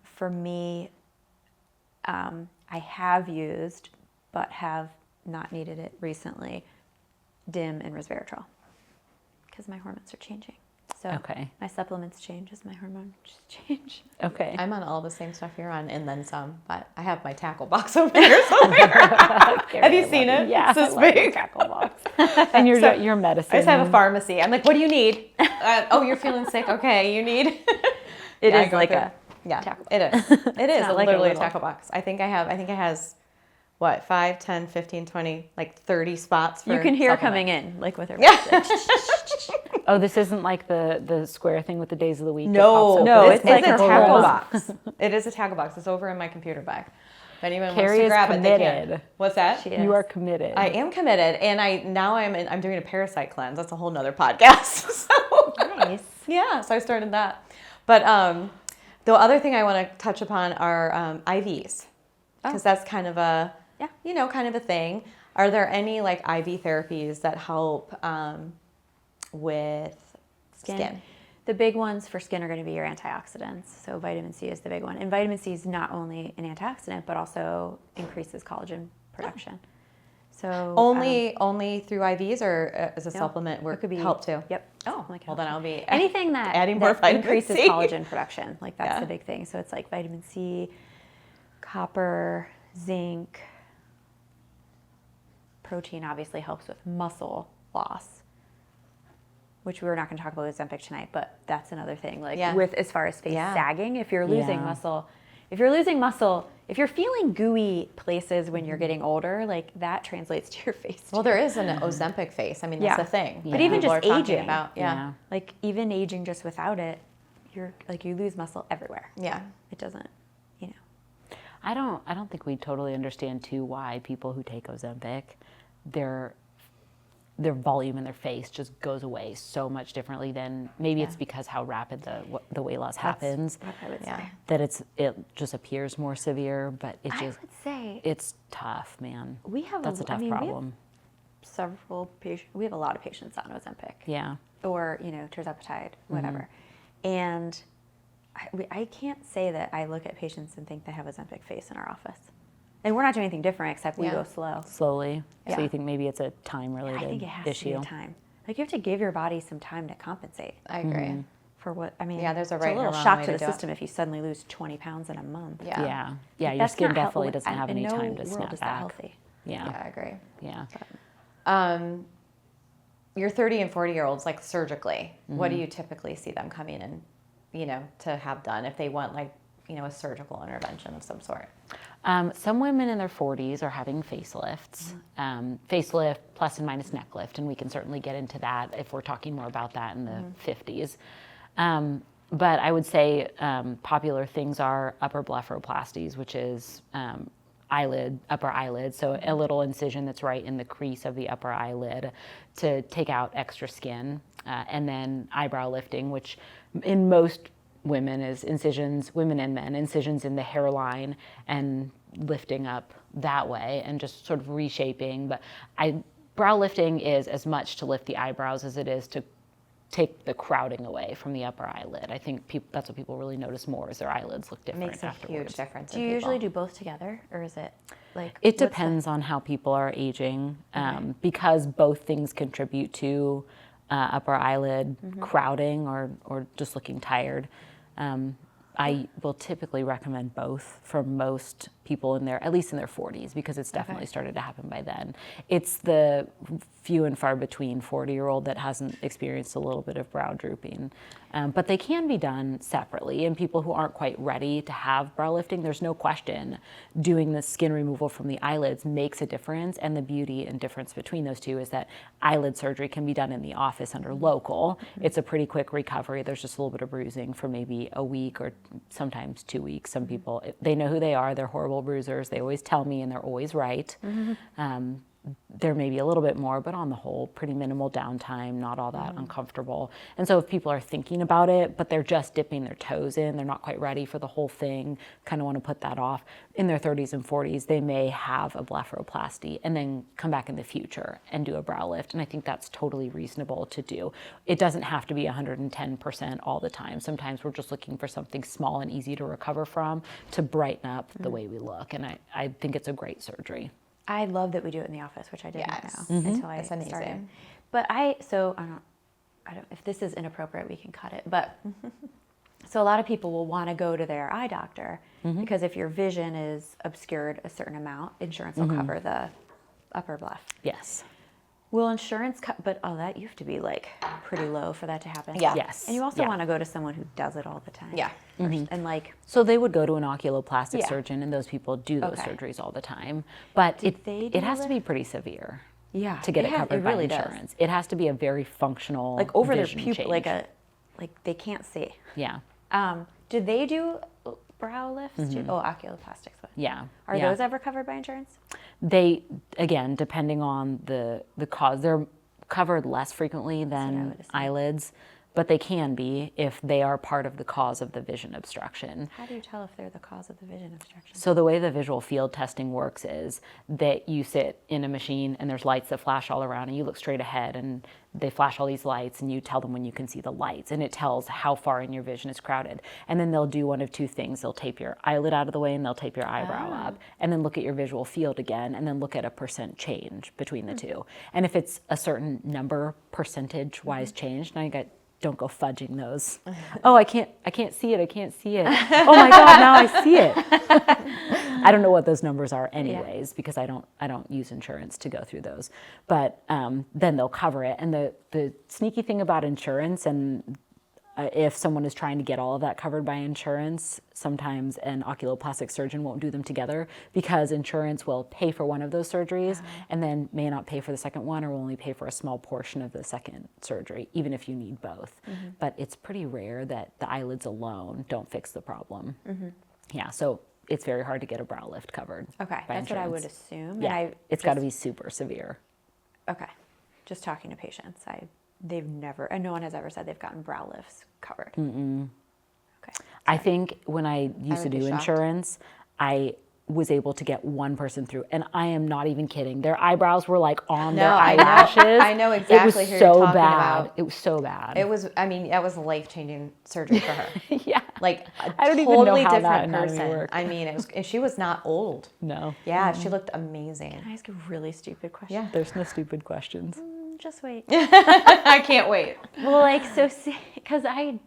for me, I have used, but have not needed it recently, DIM and resveratrol, because my hormones are changing. So Okay. my supplements change as my hormones change. Okay. I'm on all the same stuff you're on, and then some, but I have my tackle box over here somewhere. Have you seen it? Yeah, It's this I love your big. tackle box. And your So, your medicine. I just have a pharmacy. I'm like, what do you need? Oh, you're feeling sick? Okay, you need. It Yeah, I is go like through. a Yeah, tackle it is. It is not like a literally a little- tackle box. I think it has, what, 5, 10, 15, 20, like 30 spots for You can hear supplements. coming in, like with her. Yeah. Oh, this isn't like the square thing with the days of the week. that No, pops No, open. it's it's like a a tackle whole- box. It is a tackle box. It's over in my computer bag. If anyone wants Carrie to is grab it, they committed. can. What's that? She You is. are committed. I am committed, and I'm doing a parasite cleanse. That's a whole nother podcast. So, Nice. yeah, so I started that. But the other thing I want to touch upon are IVs, because that's kind of a kind of a thing. Are there any like IV therapies that help with skin? The big ones for skin are going to be your antioxidants. So vitamin C is the big one. And vitamin C is not only an antioxidant, but also increases collagen production. So Only through IVs, or as a no, supplement it could be help too? Yep. Oh, something like well then help. I'll be Anything that, adding more that vitamin increases C. collagen production. Like that's Yeah. the big thing. So it's like vitamin C, copper, zinc. Protein obviously helps with muscle loss, which we're not going to talk about Ozempic tonight, but that's another thing. Like Yeah. with as far as face Yeah. sagging, if you're losing Yeah. muscle, if you're feeling gooey places when you're getting older, like that translates to your face. Well, too. there is an Ozempic face. I mean, that's Yeah. the thing. But that even people just are talking aging. about. Yeah. Like even aging just without it, you lose muscle everywhere. Yeah. It doesn't, I don't think we totally understand too why people who take Ozempic, their volume in their face just goes away so much differently than maybe it's because how rapid the weight loss happens, what I would Yeah. say. that it just appears more severe, but it I just would say it's tough, man. we have That's a tough we have problem. several patients. We have a lot of patients on Ozempic. Yeah. Or tirzepatide, whatever. And I can't say that I look at patients and think they have Ozempic face in our office. And we're not doing anything different except we Yeah. go slow. Slowly. So Yeah. you think maybe it's a I time-related think it has issue? to be time. Like you have to give your body some time to compensate I agree. for what I mean. Yeah, there's a it's right a and a little wrong shock way to to the do it. system if you suddenly lose 20 pounds in a month. Yeah. Yeah. Yeah, your That's skin not hel- definitely doesn't have in any no time to world snap is that back. healthy. Yeah, Yeah. I agree. Yeah. Your 30 and 40-year-olds, like surgically, what do you typically see them coming in, to have done if they want like, a surgical intervention of some sort? Some women in their 40s are having facelifts, facelift plus and minus neck lift, and we can certainly get into that if we're talking more about that in the 50s. But I would say popular things are upper blepharoplasties, which is upper eyelid, so a little incision that's right in the crease of the upper eyelid to take out extra skin, and then eyebrow lifting, which in most women is incisions, women and men, incisions in the hairline and lifting up that way and just sort of reshaping. But brow lifting is as much to lift the eyebrows as it is to take the crowding away from the upper eyelid. I think that's what people really notice more is their eyelids look different Makes a afterwards. huge difference. Do you usually do both together, or is it like? It depends on how people are aging, because both things contribute to upper eyelid crowding or just looking tired. I will typically recommend both for most people at least in their 40s, because it's definitely started to happen by then. It's the few and far between 40-year-old that hasn't experienced a little bit of brow drooping. But they can be done separately. And people who aren't quite ready to have brow lifting, there's no question doing the skin removal from the eyelids makes a difference. And the beauty and difference between those two is that eyelid surgery can be done in the office under local. It's a pretty quick recovery. There's just a little bit of bruising for maybe a week or sometimes 2 weeks. Some people, they know who they are. They're horrible bruisers. They always tell me and they're always right. There may be a little bit more, but on the whole, pretty minimal downtime, not all that uncomfortable. And so if people are thinking about it, but they're just dipping their toes in, they're not quite ready for the whole thing, kind of want to put that off, in their 30s and 40s, they may have a blepharoplasty and then come back in the future and do a brow lift. And I think that's totally reasonable to do. It doesn't have to be 110% all the time. Sometimes we're just looking for something small and easy to recover from to brighten up the way we look. And I think it's a great surgery. I love that we do it in the office, which I didn't Yes. know until I That's amazing. started. But I don't, if this is inappropriate, we can cut it. But so a lot of people will want to go to their eye doctor because if your vision is obscured a certain amount, insurance will cover the upper bleph. Yes. Will insurance cut? But that you have to be like pretty low for that to happen. Yeah. Yes. And you also Yeah. want to go to someone who does it all the time. Yeah. And like, So they would go to an oculoplastic Yeah. surgeon, and those people do those Okay. surgeries all the time. But Did they do it has a to be pretty severe yeah, to get it covered really by does. insurance. It has to be a very functional Like over their vision pupil, change. like they can't see. Yeah. Do they do brow lifts too? Oh, oculoplastics. Yeah. Are yeah. those ever covered by insurance? They, again, depending on the cause, they're covered less frequently what I than would assume. eyelids, but they can be if they are part of the cause of the vision obstruction. How do you tell if they're the cause of the vision obstruction? So the way the visual field testing works is that you sit in a machine and there's lights that flash all around and you look straight ahead and they flash all these lights and you tell them when you can see the lights and it tells how far in your vision is crowded. And then they'll do one of two things. They'll tape your eyelid out of the way and they'll tape your eyebrow up and then look at your visual field again and then look at a percent change between the two. And if it's a certain number percentage-wise change, now you got don't go fudging those. Oh, I can't see it. I can't see it. Oh my God, now I see it. I don't know what those numbers are anyways, because I don't use insurance to go through those. But then they'll cover it. And the sneaky thing about insurance, and if someone is trying to get all of that covered by insurance, sometimes an oculoplastic surgeon won't do them together because insurance will pay for one of those surgeries and then may not pay for the second one or will only pay for a small portion of the second surgery, even if you need both. But it's pretty rare that the eyelids alone don't fix the problem. Yeah, so it's very hard to get a brow lift covered. Okay, by that's what I would insurance. assume. Yeah, And it's got to be super severe. Okay, just talking to patients, they've never, and no one has ever said they've gotten brow lifts covered. Okay. I think when I used to would be do shocked. insurance, I was able to get one person through, and I am not even kidding. Their eyebrows were like on their I know. eyelashes. I know exactly who It was you're so talking bad. about. It was so bad. It was, I mean, that was a life-changing surgery for her. Yeah. Like a I don't even know totally how that different anatomy person. worked. I mean, it was, and she was not old. No. Yeah, she looked amazing. Can I ask a really stupid question? Yeah. There's no stupid questions. Just wait. I can't wait. Well, like, so, because I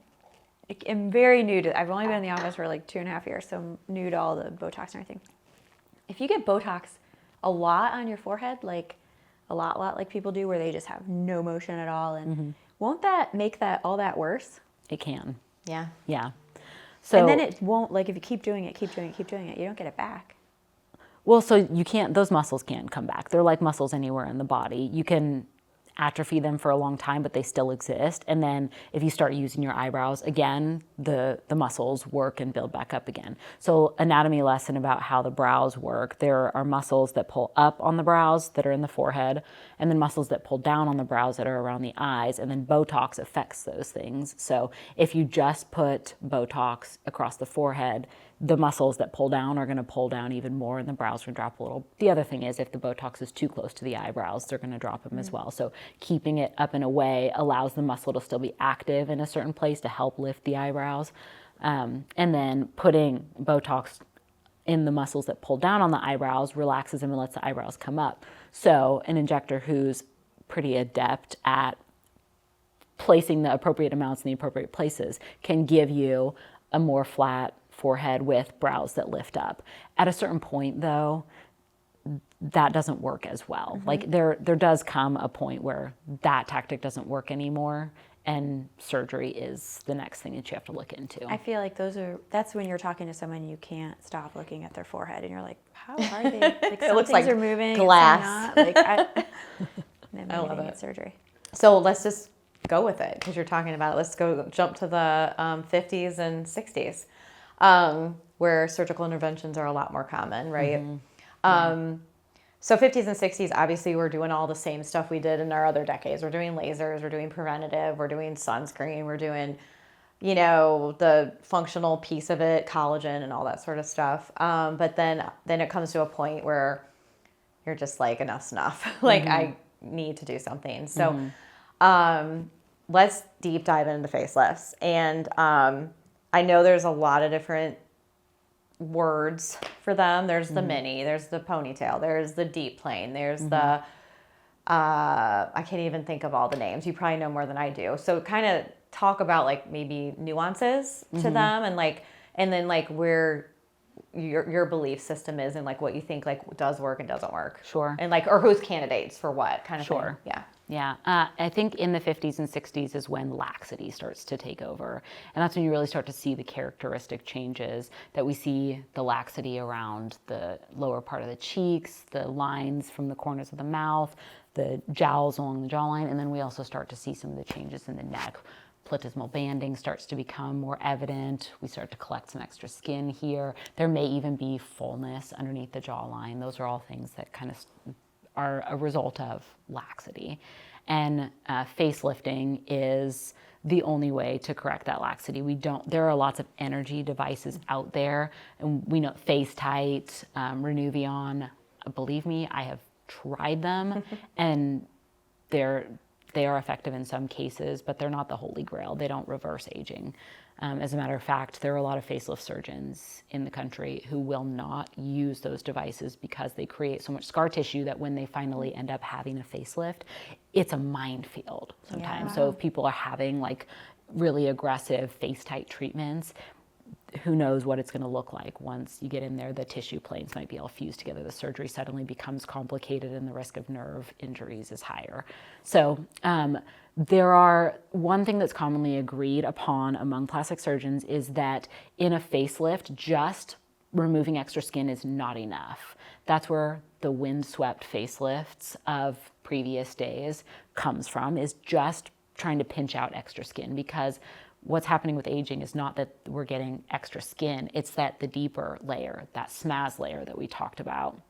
am very new to, I've only been in the office for like 2.5 years, so I'm new to all the Botox and everything. If you get Botox a lot on your forehead, like a lot like people do, where they just have no motion at all, and won't that make that all that worse? It can. Yeah. Yeah. So And then it won't, like if you keep doing it, you don't get it back. well, so you can't, those muscles can't come back. They're like muscles anywhere in the body. You can atrophy them for a long time, but they still exist. And then if you start using your eyebrows again, the muscles work and build back up again. So anatomy lesson about how the brows work. There are muscles that pull up on the brows that are in the forehead, and then muscles that pull down on the brows that are around the eyes, and then Botox affects those things. So if you just put Botox across the forehead, the muscles that pull down are going to pull down even more, and the brows will drop a little. The other thing is, if the Botox is too close to the eyebrows, they're going to drop them as well. So keeping it up and away allows the muscle to still be active in a certain place to help lift the eyebrows. And then putting Botox in the muscles that pull down on the eyebrows relaxes them and lets the eyebrows come up. So an injector who's pretty adept at placing the appropriate amounts in the appropriate places can give you a more flat forehead with brows that lift up. At a certain point, though, that doesn't work as well. Like there does come a point where that tactic doesn't work anymore, and surgery is the next thing that you have to look into. I feel like that's when you're talking to someone, you can't stop looking at their forehead, and you're like, how are they? Like, It looks like are moving, glass. some not. Like, then I maybe love they it. need surgery. So let's just go with it because you're talking about it. Let's jump to the 50s and 60s, where surgical interventions are a lot more common, right? So 50s and 60s, obviously, we're doing all the same stuff we did in our other decades. We're doing lasers, we're doing preventative, we're doing sunscreen, we're doing, the functional piece of it, collagen and all that sort of stuff. But then it comes to a point where you're just like, enough's enough. Like, I need to do something. So let's deep dive into facelifts. And I know there's a lot of different words for them. There's the mini, there's the ponytail, there's the deep plane, there's the I can't even think of all the names. You probably know more than I do. So kind of talk about like maybe nuances to them, and then like where your belief system is, and like what you think like does work and doesn't work. Sure. And like, or who's candidates for what kind of Sure. thing. Yeah. Yeah, I think in the 50s and 60s is when laxity starts to take over. And that's when you really start to see the characteristic changes that we see, the laxity around the lower part of the cheeks, the lines from the corners of the mouth, the jowls along the jawline, and then we also start to see some of the changes in the neck. Platysmal banding starts to become more evident. We start to collect some extra skin here. There may even be fullness underneath the jawline. Those are all things that kind of are a result of laxity. And facelifting is the only way to correct that laxity. There are lots of energy devices out there, and we know FaceTite, Renuvion, believe me, I have tried them, and they are effective in some cases, but they're not the holy grail. They don't reverse aging. As a matter of fact, there are a lot of facelift surgeons in the country who will not use those devices because they create so much scar tissue that when they finally end up having a facelift, it's a minefield sometimes. Yeah. So if people are having like really aggressive FaceTite treatments, who knows what it's going to look like once you get in there. The tissue planes might be all fused together. The surgery suddenly becomes complicated and the risk of nerve injuries is higher. So one thing that's commonly agreed upon among plastic surgeons is that in a facelift, just removing extra skin is not enough. That's where the windswept facelifts of previous days comes from, is just trying to pinch out extra skin, because what's happening with aging is not that we're getting extra skin, it's that the deeper layer, that SMAS layer that we talked about,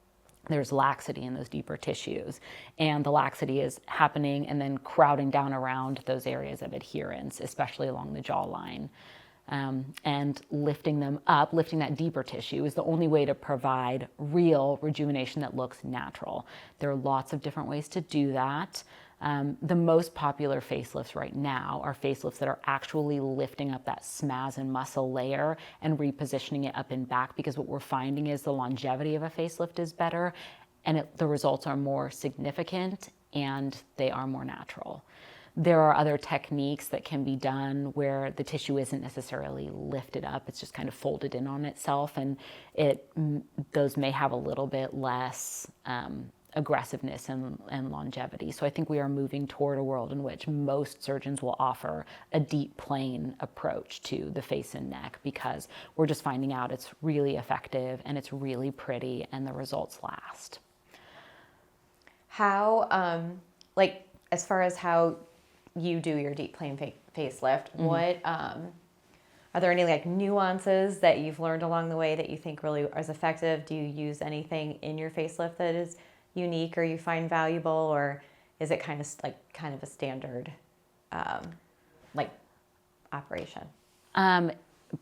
there's laxity in those deeper tissues. And the laxity is happening and then crowding down around those areas of adherence, especially along the jawline. And lifting them up, lifting that deeper tissue is the only way to provide real rejuvenation that looks natural. There are lots of different ways to do that. The most popular facelifts right now are facelifts that are actually lifting up that SMAS and muscle layer and repositioning it up and back, because what we're finding is the longevity of a facelift is better, and the results are more significant and they are more natural. There are other techniques that can be done where the tissue isn't necessarily lifted up, it's just kind of folded in on itself, and those may have a little bit less aggressiveness and longevity. So I think we are moving toward a world in which most surgeons will offer a deep plane approach to the face and neck, because we're just finding out it's really effective and it's really pretty and the results last. How, like, as far as how you do your deep plane facelift, what, are there any like nuances that you've learned along the way that you think really is effective? Do you use anything in your facelift that is unique or you find valuable, or is it kind of a standard like operation?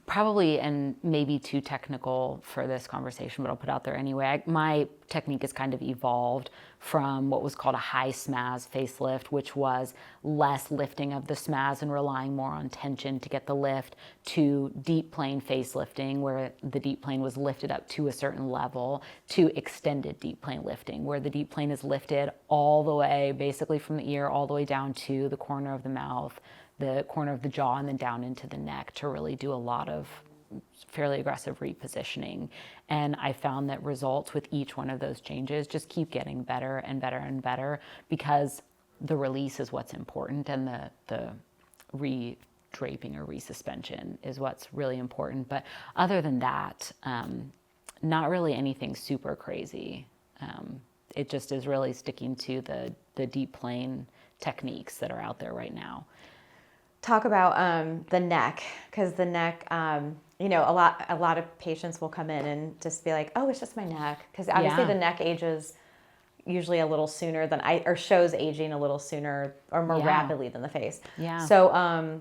Probably, and maybe too technical for this conversation, but I'll put out there anyway. My technique has kind of evolved from what was called a high SMAS facelift, which was less lifting of the SMAS and relying more on tension to get the lift, to deep plane facelifting, where the deep plane was lifted up to a certain level, to extended deep plane lifting, where the deep plane is lifted all the way, basically from the ear all the way down to the corner of the mouth, the corner of the jaw, and then down into the neck, to really do a lot of fairly aggressive repositioning. And I found that results with each one of those changes just keep getting better and better and better, because the release is what's important, and the re-draping or resuspension is what's really important. But other than that, not really anything super crazy. It just is really sticking to the deep plane techniques that are out there right now. Talk about the neck, because the neck, a lot of patients will come in and just be like, oh, it's just my neck, because obviously the neck ages usually a little sooner than or shows aging a little sooner or more rapidly than the face. Yeah. So,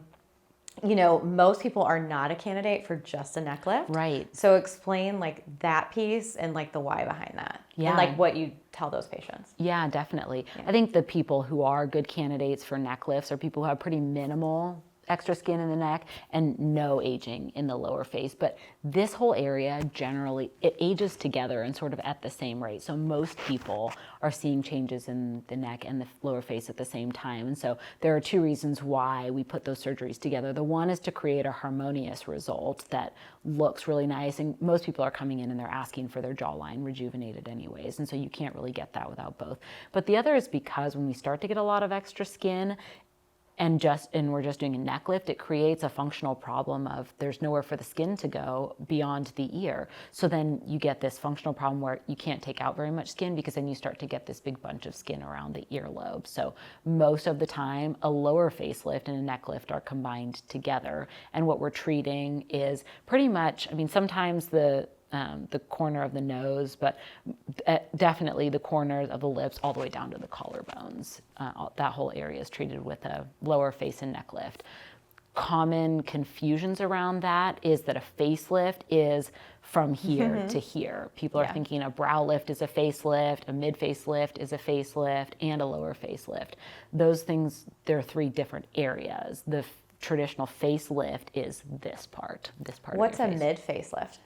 most people are not a candidate for just a neck lift. Right. So explain like that piece and like the why behind that. Yeah. And like what you tell those patients. Yeah, definitely. Yeah. I think the people who are good candidates for neck lifts are people who have pretty minimal extra skin in the neck and no aging in the lower face. But this whole area, generally, it ages together and sort of at the same rate. So most people are seeing changes in the neck and the lower face at the same time. And so there are two reasons why we put those surgeries together. The one is to create a harmonious result that looks really nice. And most people are coming in and they're asking for their jawline rejuvenated anyways. And so you can't really get that without both. But the other is because when we start to get a lot of extra skin, and we're just doing a neck lift, it creates a functional problem of there's nowhere for the skin to go beyond the ear. So then you get this functional problem where you can't take out very much skin, because then you start to get this big bunch of skin around the earlobe. So most of the time, a lower facelift and a neck lift are combined together. And what we're treating is pretty much, sometimes the corner of the nose, but definitely the corners of the lips all the way down to the collarbones. That whole area is treated with a lower face and neck lift. Common confusions around that is that a facelift is from here to here. People are thinking a brow lift is a facelift, a mid facelift is a facelift, and a lower facelift. Those things, there are three different areas. The traditional facelift is this part What's of your a face. mid facelift?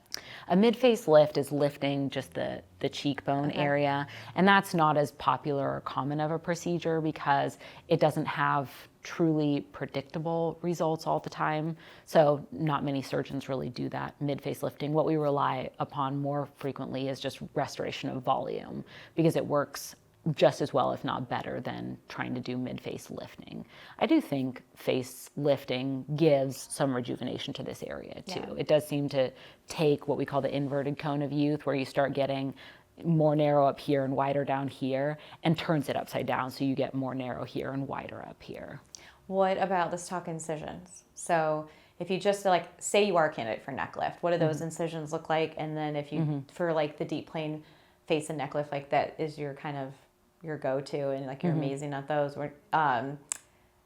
A mid-face lift is lifting just the cheekbone area, and that's not as popular or common of a procedure because it doesn't have truly predictable results all the time. So not many surgeons really do that mid-face lifting. What we rely upon more frequently is just restoration of volume, because it works just as well, if not better, than trying to do mid-face lifting. I do think face lifting gives some rejuvenation to this area too. Yeah. It does seem to take what we call the inverted cone of youth, where you start getting more narrow up here and wider down here, and turns it upside down, so you get more narrow here and wider up here. What about, let's talk incisions. So if you just say you are a candidate for neck lift, what do those incisions look like? And then if you, for like the deep plane face and neck lift, like that is your kind of your go-to, and like you're amazing at those.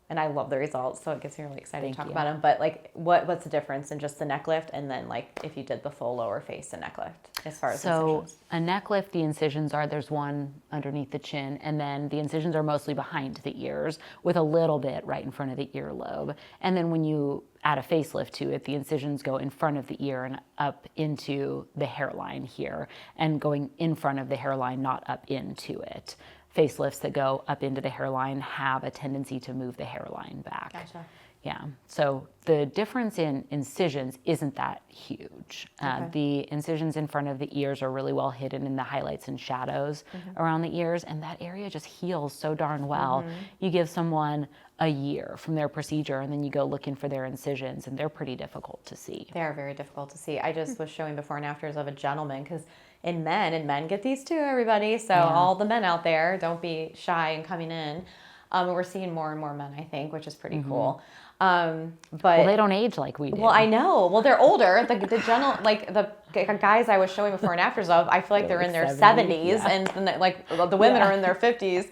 And I love the results, so it gets me really excited to talk about them. But like, what's the difference in just the neck lift, and then like if you did the full lower face and neck lift as far as incisions? So a neck lift, the incisions are, there's one underneath the chin, and then the incisions are mostly behind the ears with a little bit right in front of the earlobe. And then when you add a facelift to it, the incisions go in front of the ear and up into the hairline here, and going in front of the hairline, not up into it. Facelifts that go up into the hairline have a tendency to move the hairline back. Gotcha. Yeah, so the difference in incisions isn't that huge. The incisions in front of the ears are really well hidden in the highlights and shadows around the ears, and that area just heals so darn well. You give someone a year from their procedure, and then you go looking for their incisions, and they're pretty difficult to see. They are very difficult to see. I just was showing before and afters of a gentleman, because in men get these too, everybody. So all the men out there, don't be shy in coming in. We're seeing more and more men, I think, which is pretty cool. But they don't age like we do. Well, I know. Well, they're older. The guys I was showing before and afters of, I feel like they're in their 70s, and like the women are in their 50s.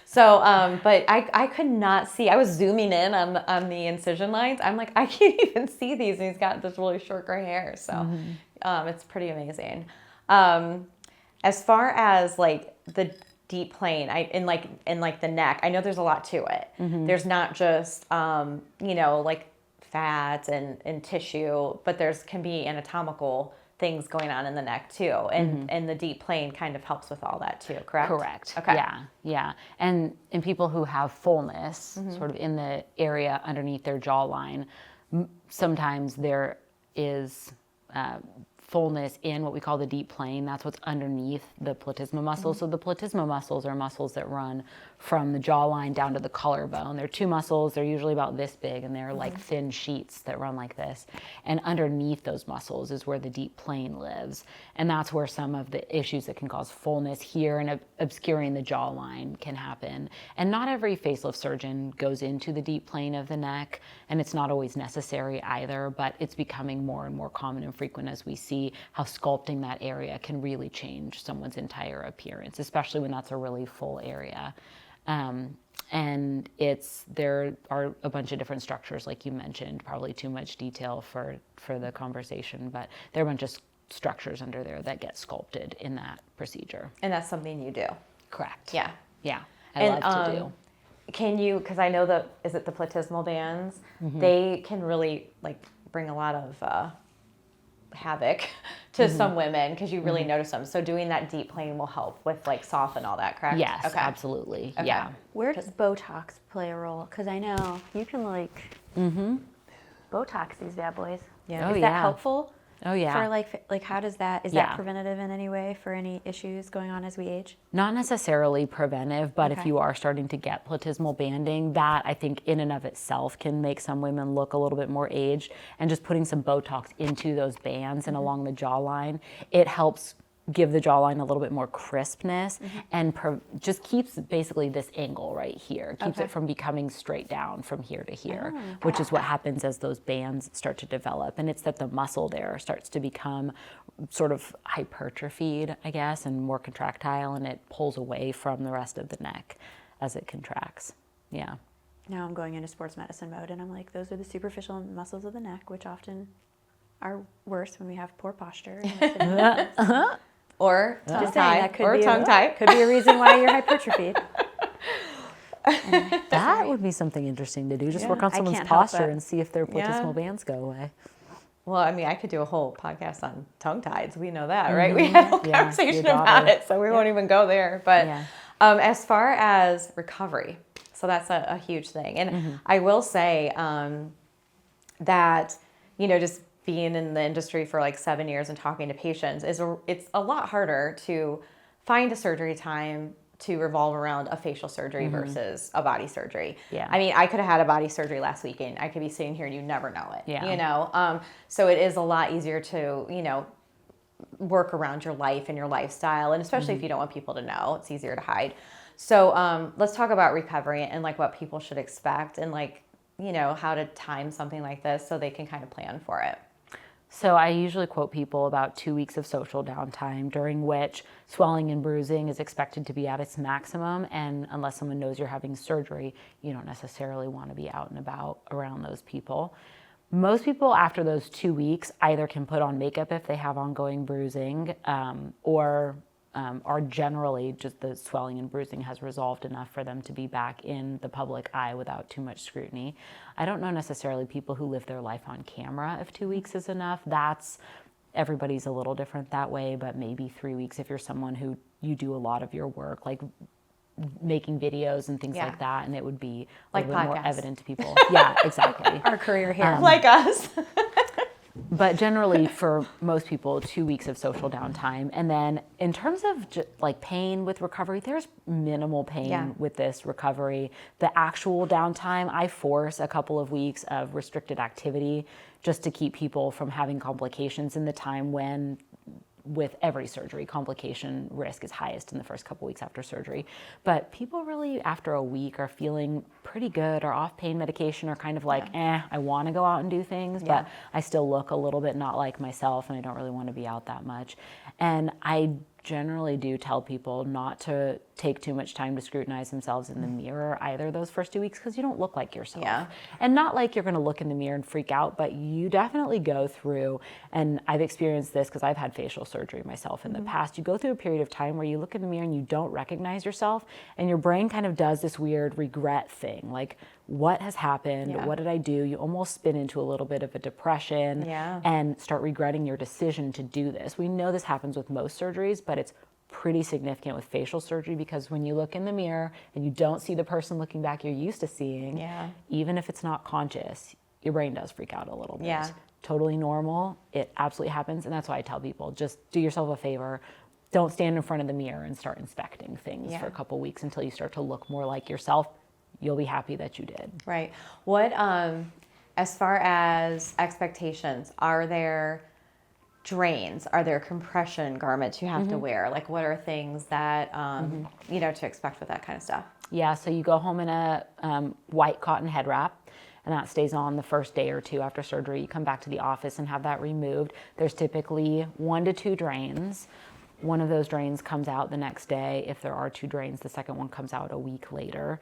So, but I could not see. I was zooming in on the incision lines. I'm like, I can't even see these. And he's got this really short gray hair. So, it's pretty amazing. As far as like the deep plane, in the neck, I know there's a lot to it. There's not just like fat and tissue, but can be anatomical things going on in the neck too, and the deep plane kind of helps with all that too, correct? Correct. Okay. Yeah. And in people who have fullness, sort of in the area underneath their jawline, sometimes there is fullness in what we call the deep plane. That's what's underneath the platysma muscles. So the platysma muscles are muscles that run from the jawline down to the collarbone. They're two muscles. They're usually about this big, and they're like thin sheets that run like this. And underneath those muscles is where the deep plane lives. And that's where some of the issues that can cause fullness here and obscuring the jawline can happen. And not every facelift surgeon goes into the deep plane of the neck, and it's not always necessary either, but it's becoming more and more common and frequent as we see how sculpting that area can really change someone's entire appearance, especially when that's a really full area. And there are a bunch of different structures, like you mentioned, probably too much detail for the conversation, but there are a bunch of structures under there that get sculpted in that procedure. And that's something you do. Correct. Yeah. I love to do. Can you, because I know is it the platysmal bands? They can really like bring a lot of havoc to some women because you really notice them. So doing that deep plane will help with like soften all that, correct? Yes, okay. absolutely. Okay. Yeah. Where does Botox play a role? Because I know you can like Botox these bad boys. Yeah. Oh, Is yeah. that helpful? Oh, yeah. For like how does that, is Yeah. that preventative in any way for any issues going on as we age? Not necessarily preventive, but if Okay. you are starting to get platysmal banding, that I think in and of itself can make some women look a little bit more aged. And just putting some Botox into those bands and along the jawline, it helps give the jawline a little bit more crispness and just keeps basically this angle right here, keeps it from becoming straight down from here to here, which is what happens as those bands start to develop. And it's that the muscle there starts to become sort of hypertrophied, I guess, and more contractile, and it pulls away from the rest of the neck as it contracts. Yeah. Now I'm going into sports medicine mode and I'm like, those are the superficial muscles of the neck, which often are worse when we have poor posture. Or tongue Just saying, tie. that could Or be tongue tie. Could be a reason why you're hypertrophied. That would be something interesting to do. Just work on I someone's can't help posture it. and see if their platysmal Yeah. bands go away. Well, I mean, I could do a whole podcast on tongue ties. We know that, right? We had a whole Yeah, conversation your about daughter. it, so we won't even go there. But Yeah. as far as recovery, so that's a huge thing. And I will say that, just being in the industry for like 7 years and talking to patients, it's a lot harder to find a surgery time to revolve around a facial surgery versus a body surgery. Yeah. I mean, I could have had a body surgery last weekend. I could be sitting here and you never know it. Yeah. So it is a lot easier to, work around your life and your lifestyle. And especially if you don't want people to know, it's easier to hide. So let's talk about recovery and like what people should expect and like, how to time something like this so they can kind of plan for it. So I usually quote people about 2 weeks of social downtime, during which swelling and bruising is expected to be at its maximum. And unless someone knows you're having surgery, you don't necessarily want to be out and about around those people. Most people after those 2 weeks either can put on makeup if they have ongoing bruising, or are generally just the swelling and bruising has resolved enough for them to be back in the public eye without too much scrutiny. I don't know necessarily people who live their life on camera if 2 weeks is enough. Everybody's a little different that way, but maybe 3 weeks if you're someone who you do a lot of your work, like making videos and things like that, and it would be a Like little bit more podcasts. evident to people. Yeah, exactly. Our career here. Like us. But generally, for most people, 2 weeks of social downtime. And then in terms of like pain with recovery, there's minimal pain with this recovery. The actual downtime, I force a couple of weeks of restricted activity just to keep people from having complications in the time when, with every surgery, complication risk is highest in the first couple weeks after surgery. But people really, after a week, are feeling pretty good, or off pain medication, or kind of like, I want to go out and do things, but I still look a little bit not like myself, and I don't really want to be out that much. And I generally do tell people not to take too much time to scrutinize themselves in the mirror either those first 2 weeks, because you don't look like yourself. Yeah. And not like you're going to look in the mirror and freak out, but you definitely go through, and I've experienced this because I've had facial surgery myself in the past. You go through a period of time where you look in the mirror and you don't recognize yourself, and your brain kind of does this weird regret thing. Like, what has happened? Yeah. What did I do? You almost spin into a little bit of a depression and start regretting your decision to do this. We know this happens with most surgeries, but it's pretty significant with facial surgery, because when you look in the mirror and you don't see the person looking back you're used to seeing, even if it's not conscious, your brain does freak out a little bit. Yeah. Totally normal. It absolutely happens. And that's why I tell people, just do yourself a favor. Don't stand in front of the mirror and start inspecting things for a couple weeks until you start to look more like yourself. You'll be happy that you did. Right. What, as far as expectations, are there drains? Are there compression garments you have to wear? Like, what are things that, you know, to expect with that kind of stuff? Yeah, so you go home in a white cotton head wrap, and that stays on the first day or two after surgery. You come back to the office and have that removed. There's typically 1 to 2 drains. One of those drains comes out the next day. If there are 2 drains, the second one comes out a week later.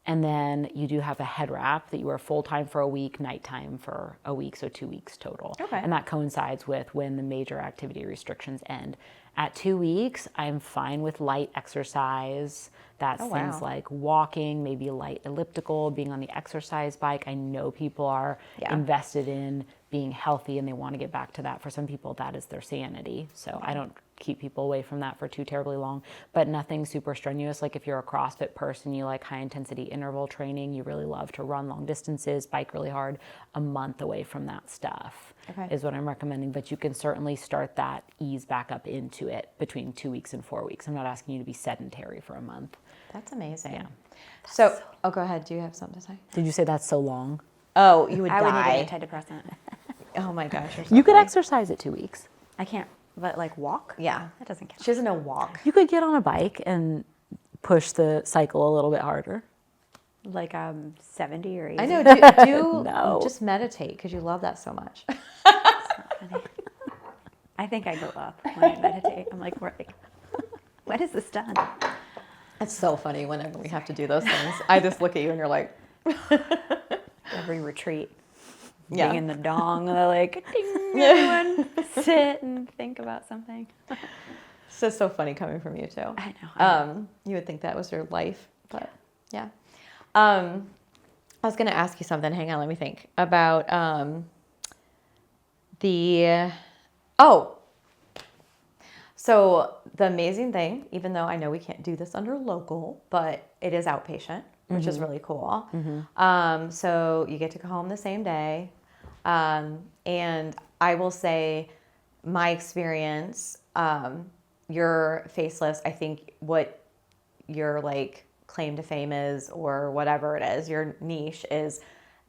And then you do have a head wrap that you wear full-time for a week, nighttime for a week, so 2 weeks total. Okay. And that coincides with when the major activity restrictions end. At 2 weeks, I'm fine with light exercise. That's things like walking, maybe light elliptical, being on the exercise bike. I know people are invested in being healthy and they want to get back to that. For some people, that is their sanity. So I don't keep people away from that for too terribly long, but nothing super strenuous. Like if you're a CrossFit person, you like high intensity interval training, you really love to run long distances, bike really hard, a month away from that stuff is what I'm recommending. But you can certainly start that ease back up into it between 2 weeks and 4 weeks. I'm not asking you to be sedentary for a month. That's amazing. Yeah. So, go ahead. Do you have something to say? Did you say that's so long? Oh, you would I would die. need an antidepressant. Oh my gosh. You're so You could funny. exercise at 2 weeks. I can't, but like walk? Yeah. That doesn't count. She doesn't know walk. You could get on a bike and push the cycle a little bit harder. Like 70 or 80. I know. Do No. just meditate because you love that so much. I think I go up when I meditate. I'm like, when is this done? It's so funny whenever we have to do those things. I just look at you and you're like, Every retreat. Yeah. Being in the dong, and they're like, ding, everyone sit and think about something. it's just so funny coming from you too. I know. You would think that was your life, but yeah. I was going to ask you something. Hang on, let me think about so the amazing thing, even though I know we can't do this under local, but it is outpatient, which is really cool. So you get to go home the same day. And I will say my experience, your facelifts, I think what your like claim to fame is, or whatever it is, your niche is,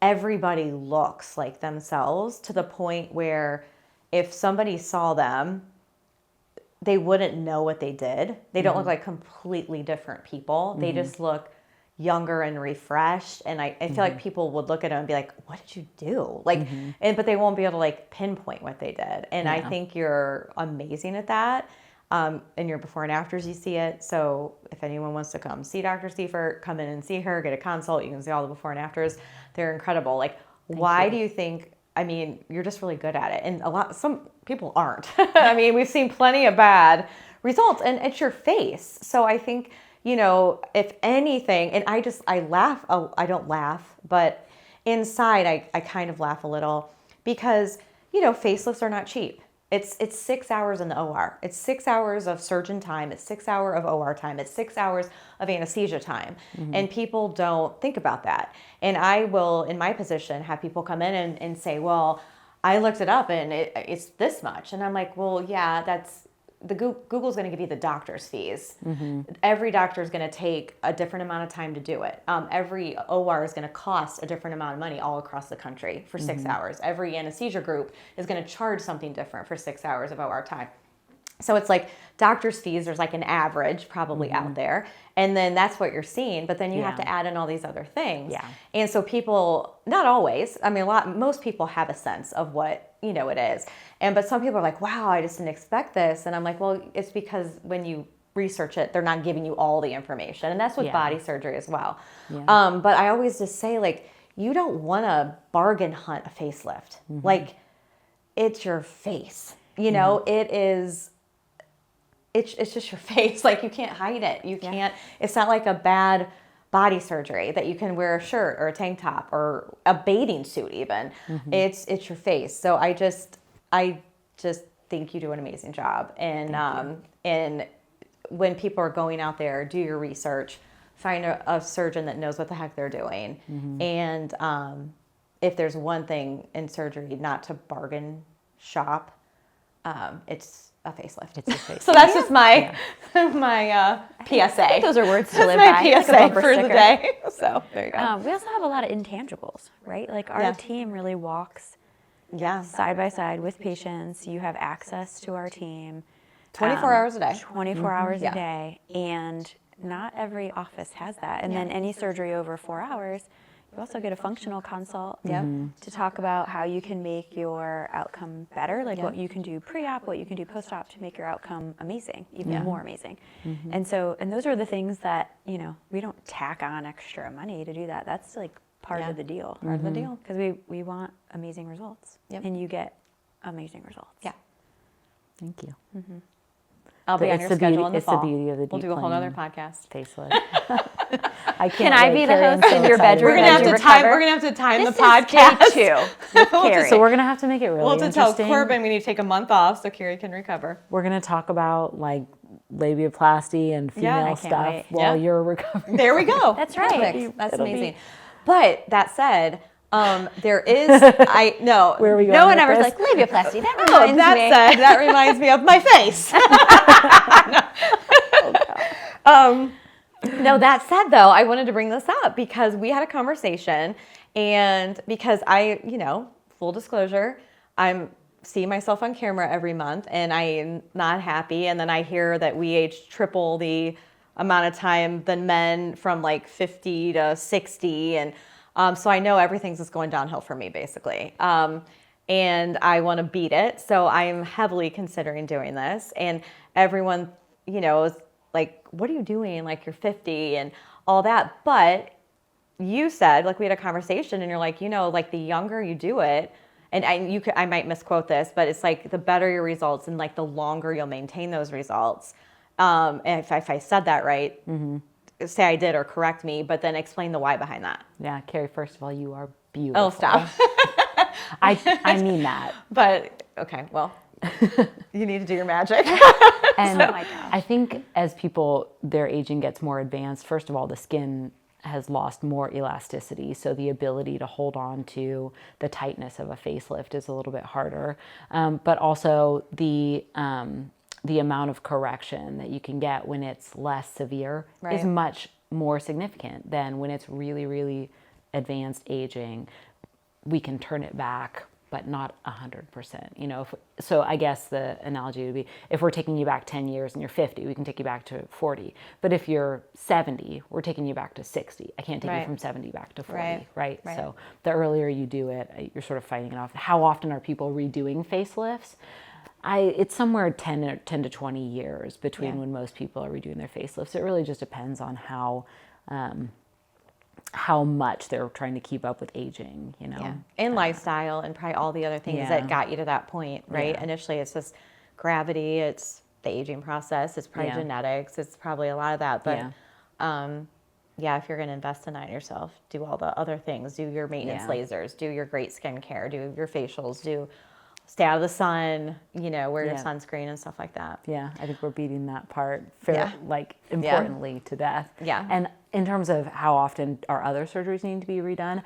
everybody looks like themselves to the point where if somebody saw them, they wouldn't know what they did. They don't look like completely different people. They just look younger and refreshed. And I feel like people would look at them and be like, what did you do? Like, but they won't be able to like pinpoint what they did. And I think you're amazing at that. In your before and afters, you see it. So if anyone wants to come see Dr. Stiefert, come in and see her, get a consult. You can see all the before and afters. They're incredible. Like, why do you think, I mean, you're just really good at it. And some people aren't. I mean, we've seen plenty of bad results, and it's your face. So I think, you know, if anything, and I laugh, I don't laugh, but inside I kind of laugh a little because, you know, facelifts are not cheap. It's 6 hours in the OR. It's 6 hours of surgeon time. It's 6 hours of OR time. It's 6 hours of anesthesia time. And people don't think about that. And I will, in my position, have people come in and say, well, I looked it up and it's this much. And I'm like, well, yeah, that's, Google's going to give you the doctor's fees. Every doctor is going to take a different amount of time to do it. Every OR is going to cost a different amount of money all across the country for 6 hours. Every anesthesia group is going to charge something different for 6 hours of OR time. So it's like doctor's fees, there's like an average probably out there. And then that's what you're seeing. But then you have to add in all these other things. Yeah. And so people, not always, I mean, most people have a sense of what, you know, it is. But some people are like, wow, I just didn't expect this. And I'm like, well, it's because when you research it, they're not giving you all the information. And that's with body surgery as well. Yeah. But I always just say, like, you don't want to bargain hunt a facelift. Like, it's your face. You know, it's just your face. Like, you can't hide it. You can't, it's not like a bad body surgery that you can wear a shirt or a tank top or a bathing suit even. It's your face. So I just think you do an amazing job. And when people are going out there, do your research, find a surgeon that knows what the heck they're doing. And if there's one thing in surgery not to bargain shop, it's a facelift. It's a facelift. So that's just my my PSA. I think those are words to live That's by. my Like a PSA bumper for the sticker. day. So there you go. We also have a lot of intangibles, right? Like our team really walks Yeah. side by side with patients. You have access to our team 24 hours a day. 24 hours Yeah. a day. And not every office has that. And then any surgery over 4 hours, you also get a functional consult to talk about how you can make your outcome better, like what you can do pre-op, what you can do post-op to make your outcome amazing, even more amazing. And those are the things that, you know, we don't tack on extra money to do that. That's like part of the deal. Part of the deal. Because we want amazing results. And you get amazing results. Yeah. Thank you. I'll be on It's your the schedule beauty- in the it's the fall. beauty of the We'll deep do a whole other cleaning. podcast. Facelift. I can't Can I wait. be the Carrie, I'm host so in your excited. bedroom We're gonna as have you to time. recover? We're gonna have to time This the is podcast. day 2 with Carrie. So we're gonna have to make it really We'll have to tell interesting. Corbin we need to take a month off so Carrie can recover. We're gonna talk about like labiaplasty and female I can't stuff wait. while you're recovering. There we go. That's right. Perfect. That's It'll be- amazing. But that said, there is I no. Where are we going No one with ever's this? like, labiaplasty, that Oh, reminds that me. said, that reminds me of my face. No, that said, though, I wanted to bring this up because we had a conversation, and because I, you know, full disclosure, I'm seeing myself on camera every month, and I'm not happy. And then I hear that we age triple the amount of time than men from like 50 to 60, and so I know everything's just going downhill for me, basically. And I want to beat it, so I am heavily considering doing this. And everyone, you know, is like, what are you doing? Like, you're 50 and all that. But you said, like, we had a conversation and you're like, you know, like the younger you do it, and I might misquote this, but it's like the better your results and like the longer you'll maintain those results. And if I said that right, say I did or correct me, but then explain the why behind that. Yeah, Carrie, first of all, you are beautiful. Oh, stop. I mean that. But, okay, well, you need to do your magic. And Oh my gosh. I think as their aging gets more advanced, first of all, the skin has lost more elasticity. So the ability to hold on to the tightness of a facelift is a little bit harder. But also the amount of correction that you can get when it's less severe is much more significant than when it's really, really advanced aging. We can turn it back, but not 100%. You know, so I guess the analogy would be, if we're taking you back 10 years and you're 50, we can take you back to 40. But if you're 70, we're taking you back to 60. I can't take you from 70 back to 40, right? So the earlier you do it, you're sort of fighting it off. How often are people redoing facelifts? It's somewhere 10 to 20 years between when most people are redoing their facelifts. It really just depends on how much they're trying to keep up with aging, you know? Yeah. And lifestyle and probably all the other things that got you to that point, right? Yeah. Initially, it's just gravity, it's the aging process, it's probably genetics, it's probably a lot of that. But if you're going to invest in that yourself, do all the other things, do your maintenance lasers, do your great skincare, do your facials, stay out of the sun, you know, wear your sunscreen and stuff like that. Yeah, I think we're beating that part importantly to death. Yeah. And in terms of how often our other surgeries need to be redone,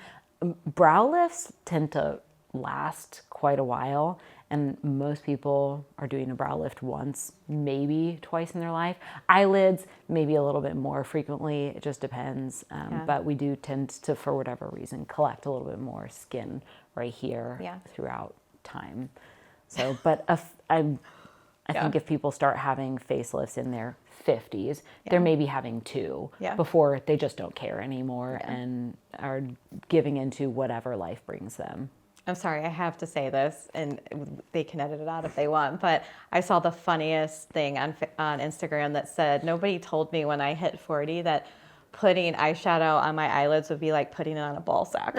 brow lifts tend to last quite a while, and most people are doing a brow lift once, maybe twice in their life. Eyelids, maybe a little bit more frequently, it just depends. But we do tend to, for whatever reason, collect a little bit more skin right here throughout time. So, but I think if people start having facelifts in their 50s, they're maybe having 2 before they just don't care anymore and are giving into whatever life brings them. I'm sorry, I have to say this, and they can edit it out if they want, but I saw the funniest thing on Instagram that said, nobody told me when I hit 40 that putting eyeshadow on my eyelids would be like putting it on a ball sack.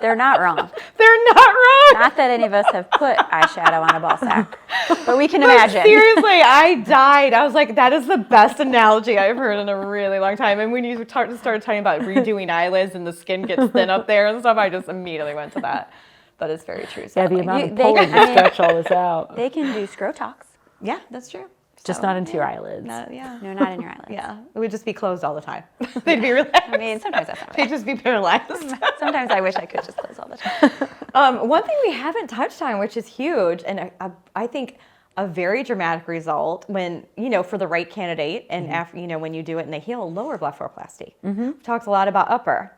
They're not wrong. They're not wrong. Not that any of us have put eyeshadow on a ball sack, but we can imagine. Seriously, I died. I was like, that is the best analogy I've heard in a really long time. And when you started talking about redoing eyelids and the skin gets thin up there and stuff, I just immediately went to that. But it's very true. Yeah, the amount of pulling to stretch all this out. They can do Scrotox. Yeah, that's true. Just not into your eyelids. No, No, not in your eyelids. Yeah, it would just be closed all the time. They'd be relaxed. I mean, sometimes that's not right. They'd just be paralyzed. Sometimes I wish I could just close all the time. One thing we haven't touched on, which is huge, and I think a very dramatic result when, for the right candidate and after, when you do it and they heal, lower blepharoplasty. We talked a lot about upper.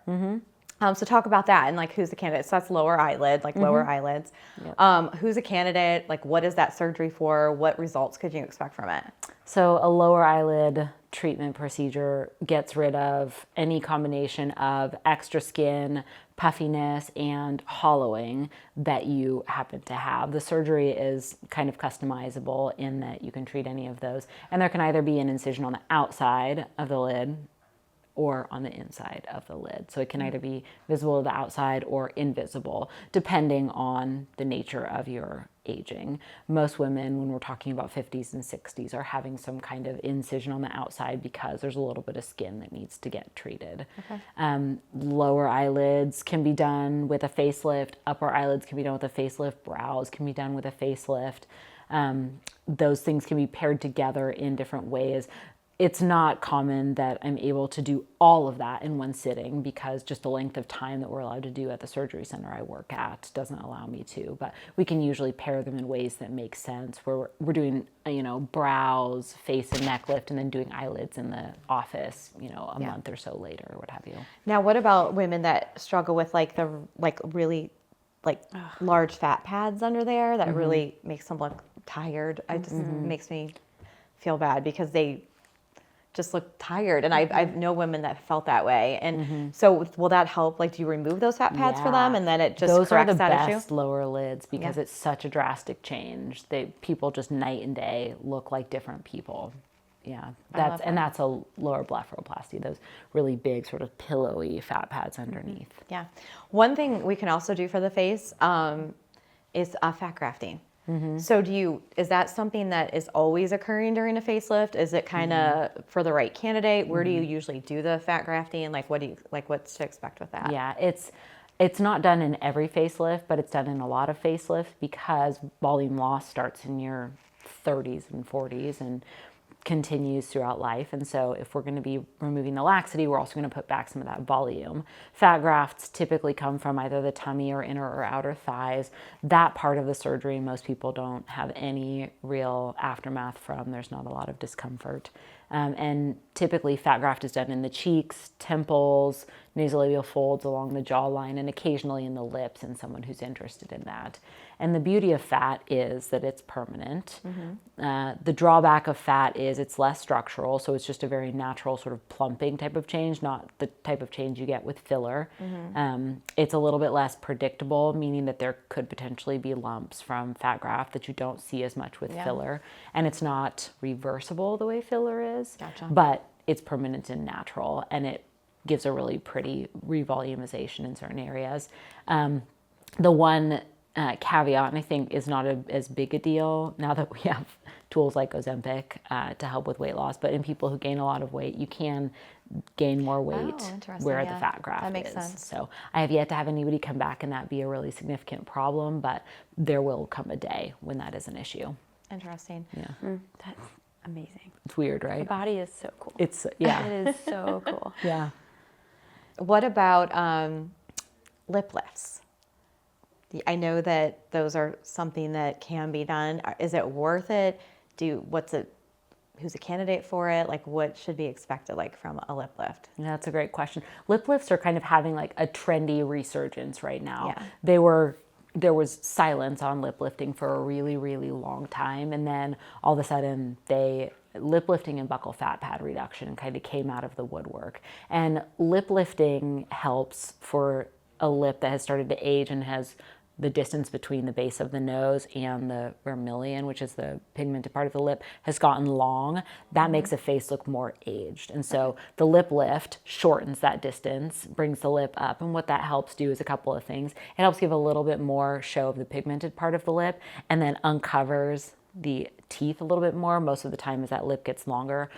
So talk about that and like who's the candidate. So that's lower eyelid, like lower eyelids. Yep. Who's a candidate? Like what is that surgery for? What results could you expect from it? So a lower eyelid treatment procedure gets rid of any combination of extra skin, puffiness, and hollowing that you happen to have. The surgery is kind of customizable in that you can treat any of those. And there can either be an incision on the outside of the lid or on the inside of the lid. So it can either be visible to the outside or invisible, depending on the nature of your aging. Most women, when we're talking about 50s and 60s, are having some kind of incision on the outside because there's a little bit of skin that needs to get treated. Okay. Lower eyelids can be done with a facelift. Upper eyelids can be done with a facelift. Brows can be done with a facelift. Those things can be paired together in different ways. It's not common that I'm able to do all of that in one sitting because just the length of time that we're allowed to do at the surgery center I work at doesn't allow me to. But we can usually pair them in ways that make sense where we're doing, brows, face and neck lift and then doing eyelids in the office, a month or so later or what have you. Now, what about women that struggle with really large fat pads under there that really makes them look tired? It just makes me feel bad because they just look tired, and I know women that felt that way, and so will that help? Like, do you remove those fat pads for them, and then it just those corrects are the that best issue? Lower lids because it's such a drastic change. People just night and day look like different people. Yeah, that's a lower blepharoplasty. Those really big, sort of pillowy fat pads underneath. Yeah, one thing we can also do for the face is fat grafting. So is that something that is always occurring during a facelift? Is it kind of for the right candidate? Where do you usually do the fat grafting? Like what's to expect with that? Yeah, it's not done in every facelift, but it's done in a lot of facelifts because volume loss starts in your 30s and 40s and continues throughout life. And so if we're going to be removing the laxity, we're also going to put back some of that volume. Fat grafts typically come from either the tummy or inner or outer thighs. That part of the surgery, most people don't have any real aftermath from. There's not a lot of discomfort. And typically fat graft is done in the cheeks, temples, nasolabial folds along the jawline, and occasionally in the lips in someone who's interested in that. And the beauty of fat is that it's permanent. The drawback of fat is it's less structural, so it's just a very natural sort of plumping type of change, not the type of change you get with filler. It's a little bit less predictable, meaning that there could potentially be lumps from fat graft that you don't see as much with filler. And it's not reversible the way filler is, but it's permanent and natural, and it gives a really pretty revolumization in certain areas. The one caveat, and I think is not as big a deal now that we have tools like Ozempic to help with weight loss, but in people who gain a lot of weight, you can gain more weight where the fat graft that makes is. sense. So I have yet to have anybody come back and that be a really significant problem, but there will come a day when that is an issue. Interesting. Yeah. That's amazing. It's weird, The right? body is so cool. It It is so cool. Yeah. What about lip lifts? I know that those are something that can be done. Is it worth it? Who's a candidate for it? Like what should be expected from a lip lift? Yeah, that's a great question. Lip lifts are kind of having a trendy resurgence right now. Yeah. They were there was silence on lip lifting for a really, really long time. And then all of a sudden lip lifting and buccal fat pad reduction kind of came out of the woodwork. And lip lifting helps for a lip that has started to age and has the distance between the base of the nose and the vermilion, which is the pigmented part of the lip, has gotten long. That makes a face look more aged. And so the lip lift shortens that distance, brings the lip up. And what that helps do is a couple of things. It helps give a little bit more show of the pigmented part of the lip, and then uncovers the teeth a little bit more. Most of the time as that lip gets longer,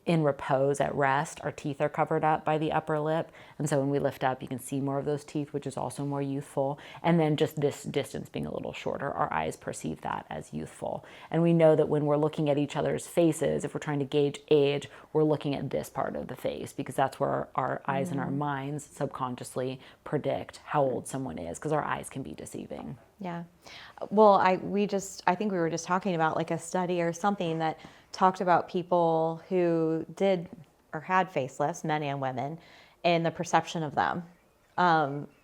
in repose at rest, our teeth are covered up by the upper lip. And so when we lift up, you can see more of those teeth, which is also more youthful. And then just this distance being a little shorter, our eyes perceive that as youthful. And we know that when we're looking at each other's faces, if we're trying to gauge age, we're looking at this part of the face, because that's where our eyes and our minds subconsciously predict how old someone is, because our eyes can be deceiving. Yeah. Well, I think we were just talking about like a study or something that talked about people who did or had facelifts, men and women, and the perception of them.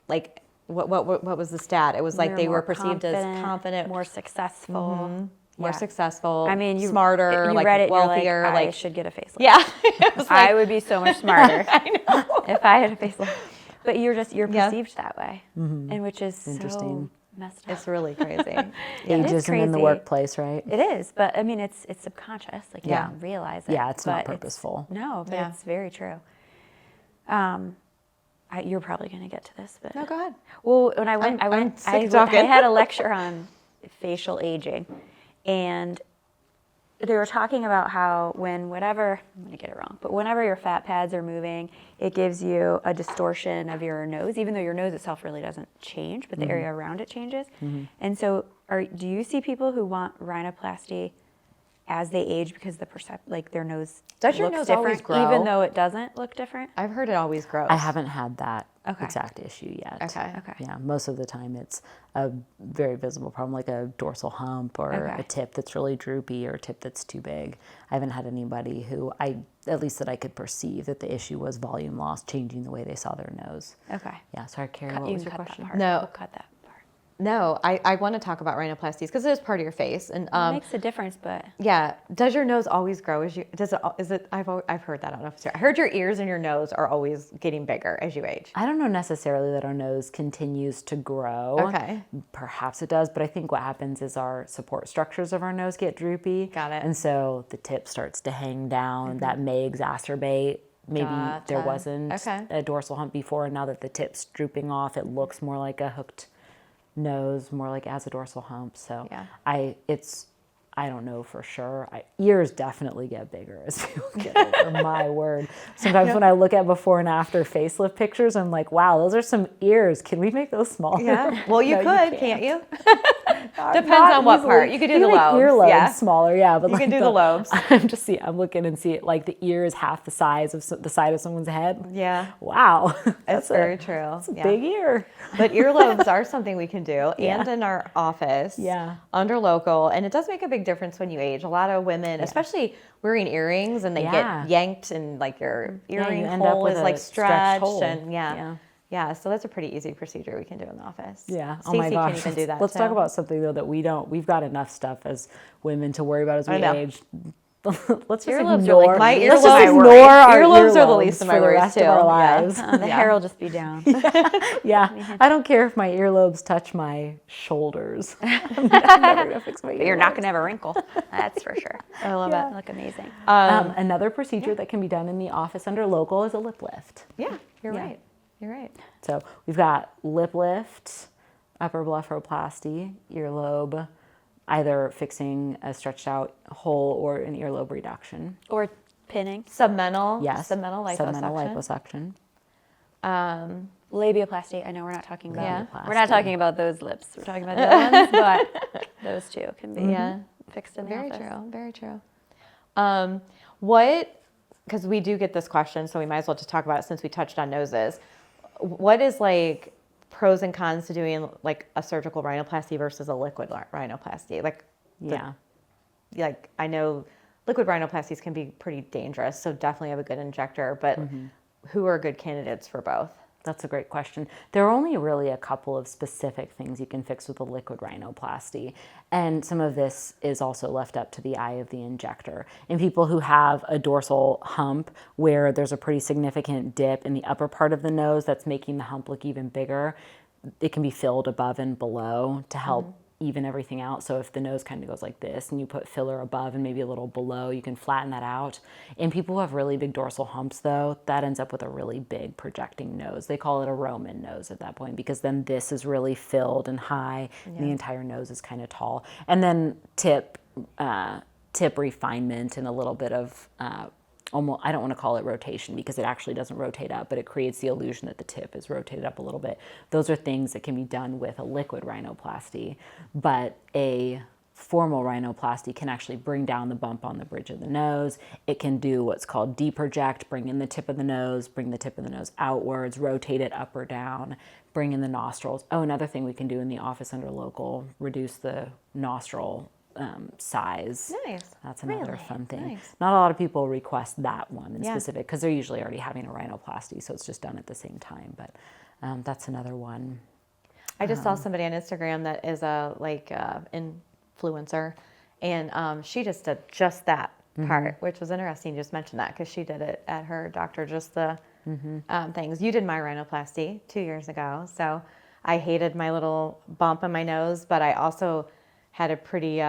Like what was the stat? It was like they were perceived as confident, more successful. more successful. I mean, smarter, you like read it, wealthier. you're like, I like should get a facelift. yeah, it was like, I would be so much smarter I know. if I had a facelift. But you're perceived that way, and which is Interesting. So messed up. It's really crazy. Ageism in the crazy. workplace, right? It is, but I mean, it's subconscious. Like you don't realize it. Yeah, it's not but purposeful. No, but it's very true. You're probably going to get to this, but No, go ahead. well, when I had a lecture on facial aging, and they were talking about how I'm going to get it wrong, but whenever your fat pads are moving, it gives you a distortion of your nose, even though your nose itself really doesn't change, but the area around it changes. And so do you see people who want rhinoplasty as they age because their nose Does your looks nose different, always grow? even though it doesn't look different? I've heard it always grows. I haven't had that Okay. exact issue yet. Okay. Yeah, most of the time it's a very visible problem, like a dorsal hump or Okay. a tip that's really droopy or a tip that's too big. I haven't had anybody who at least that I could perceive that the issue was volume loss, changing the way they saw their nose. Okay. Yeah, sorry, Carrie, You what was can your cut question? that part. No. We'll cut that part. No, I want to talk about rhinoplasties because it is part of your face, and It makes a difference, but yeah. Does your nose always grow as you? Does it? Is it? I've heard that. I don't know if it's true. I heard your ears and your nose are always getting bigger as you age. I don't know necessarily that our nose continues to grow. Okay. Perhaps it does, but I think what happens is our support structures of our nose get droopy. Got it. And so the tip starts to hang down. That may exacerbate. Maybe there Gotcha. wasn't Okay. a dorsal hump before, and now that the tip's drooping off, it looks more like a hooked nose, more like as a dorsal hump. So Yeah. I don't know for sure. Ears definitely get bigger as people get older. My word. Sometimes when I look at before and after facelift pictures, I'm like, wow, those are some ears. Can we make those smaller? Yeah. Well, you No, could, can't. can't you? Not Depends on what easily. part. You could do the make lobes. earlobes Yeah. smaller, yeah. But You can do the lobes. I'm looking and see it like the ear is half the size of the side of someone's head. Yeah. Wow. That's very true. That's a Yeah. big ear. But earlobes are something we can do, Yeah. and in our office, Yeah. under local, and it does make a big difference when you age. A lot of women, especially wearing earrings, and they Yeah. get yanked, and like your earring you end up hole with is a like stretched stretched, hole. and Yeah. yeah. So that's a pretty easy procedure we can do in the office. Yeah. Oh Stacey my gosh. can even do that. Let's too. talk about something though that we've got enough stuff as women to worry about as we I know. age. Let's just Earlobes are ignore like my let's earlobes- just my ignore worry. our Earlobes are the least of my for the worries, rest too. of our Yeah. lives. the hair will just be down. Yeah. I don't care if my earlobes touch my shoulders. I'm never gonna fix my earlobes. You're not going to have a wrinkle. That's for sure. I love They it. look amazing. Another procedure that can be done in the office under local is a lip lift. Yeah, you're Yeah. right. You're right. So we've got lip lift, upper blepharoplasty, earlobe, either fixing a stretched out hole or an earlobe reduction. Or pinning. Submental. Yes. Submental liposuction. Submental liposuction. Labiaplasty. I know we're not talking about. Yeah. We're not talking about those lips. We're talking about the other ones, but those two can be fixed in the Very office. true. Very true. Because we do get this question, so we might as well just talk about it since we touched on noses. What is like pros and cons to doing like a surgical rhinoplasty versus a liquid rhinoplasty? Like I know liquid rhinoplasties can be pretty dangerous, so definitely have a good injector, but who are good candidates for both? That's a great question. There are only really a couple of specific things you can fix with a liquid rhinoplasty. And some of this is also left up to the eye of the injector. In people who have a dorsal hump where there's a pretty significant dip in the upper part of the nose that's making the hump look even bigger, it can be filled above and below to help even everything out. So if the nose kind of goes like this and you put filler above and maybe a little below, you can flatten that out. In people who have really big dorsal humps though, that ends up with a really big projecting nose. They call it a Roman nose at that point because then this is really filled and high and the entire nose is kind of tall. And then tip refinement and a little bit of almost, I don't want to call it rotation because it actually doesn't rotate up, but it creates the illusion that the tip is rotated up a little bit. Those are things that can be done with a liquid rhinoplasty, but a formal rhinoplasty can actually bring down the bump on the bridge of the nose. It can do what's called deproject, bring in the tip of the nose, bring the tip of the nose outwards, rotate it up or down, bring in the nostrils. Oh, another thing we can do in the office under local, reduce the nostril size. Nice. That's another fun thing. Nice. Not a lot of people request that one in specific because they're usually already having a rhinoplasty, so it's just done at the same time. But that's another one. I just saw somebody on Instagram that is a influencer, and she just did just that part, which was interesting. You just mentioned that because she did it at her doctor, just the things. You did my rhinoplasty 2 years ago, so I hated my little bump in my nose, but I also had a pretty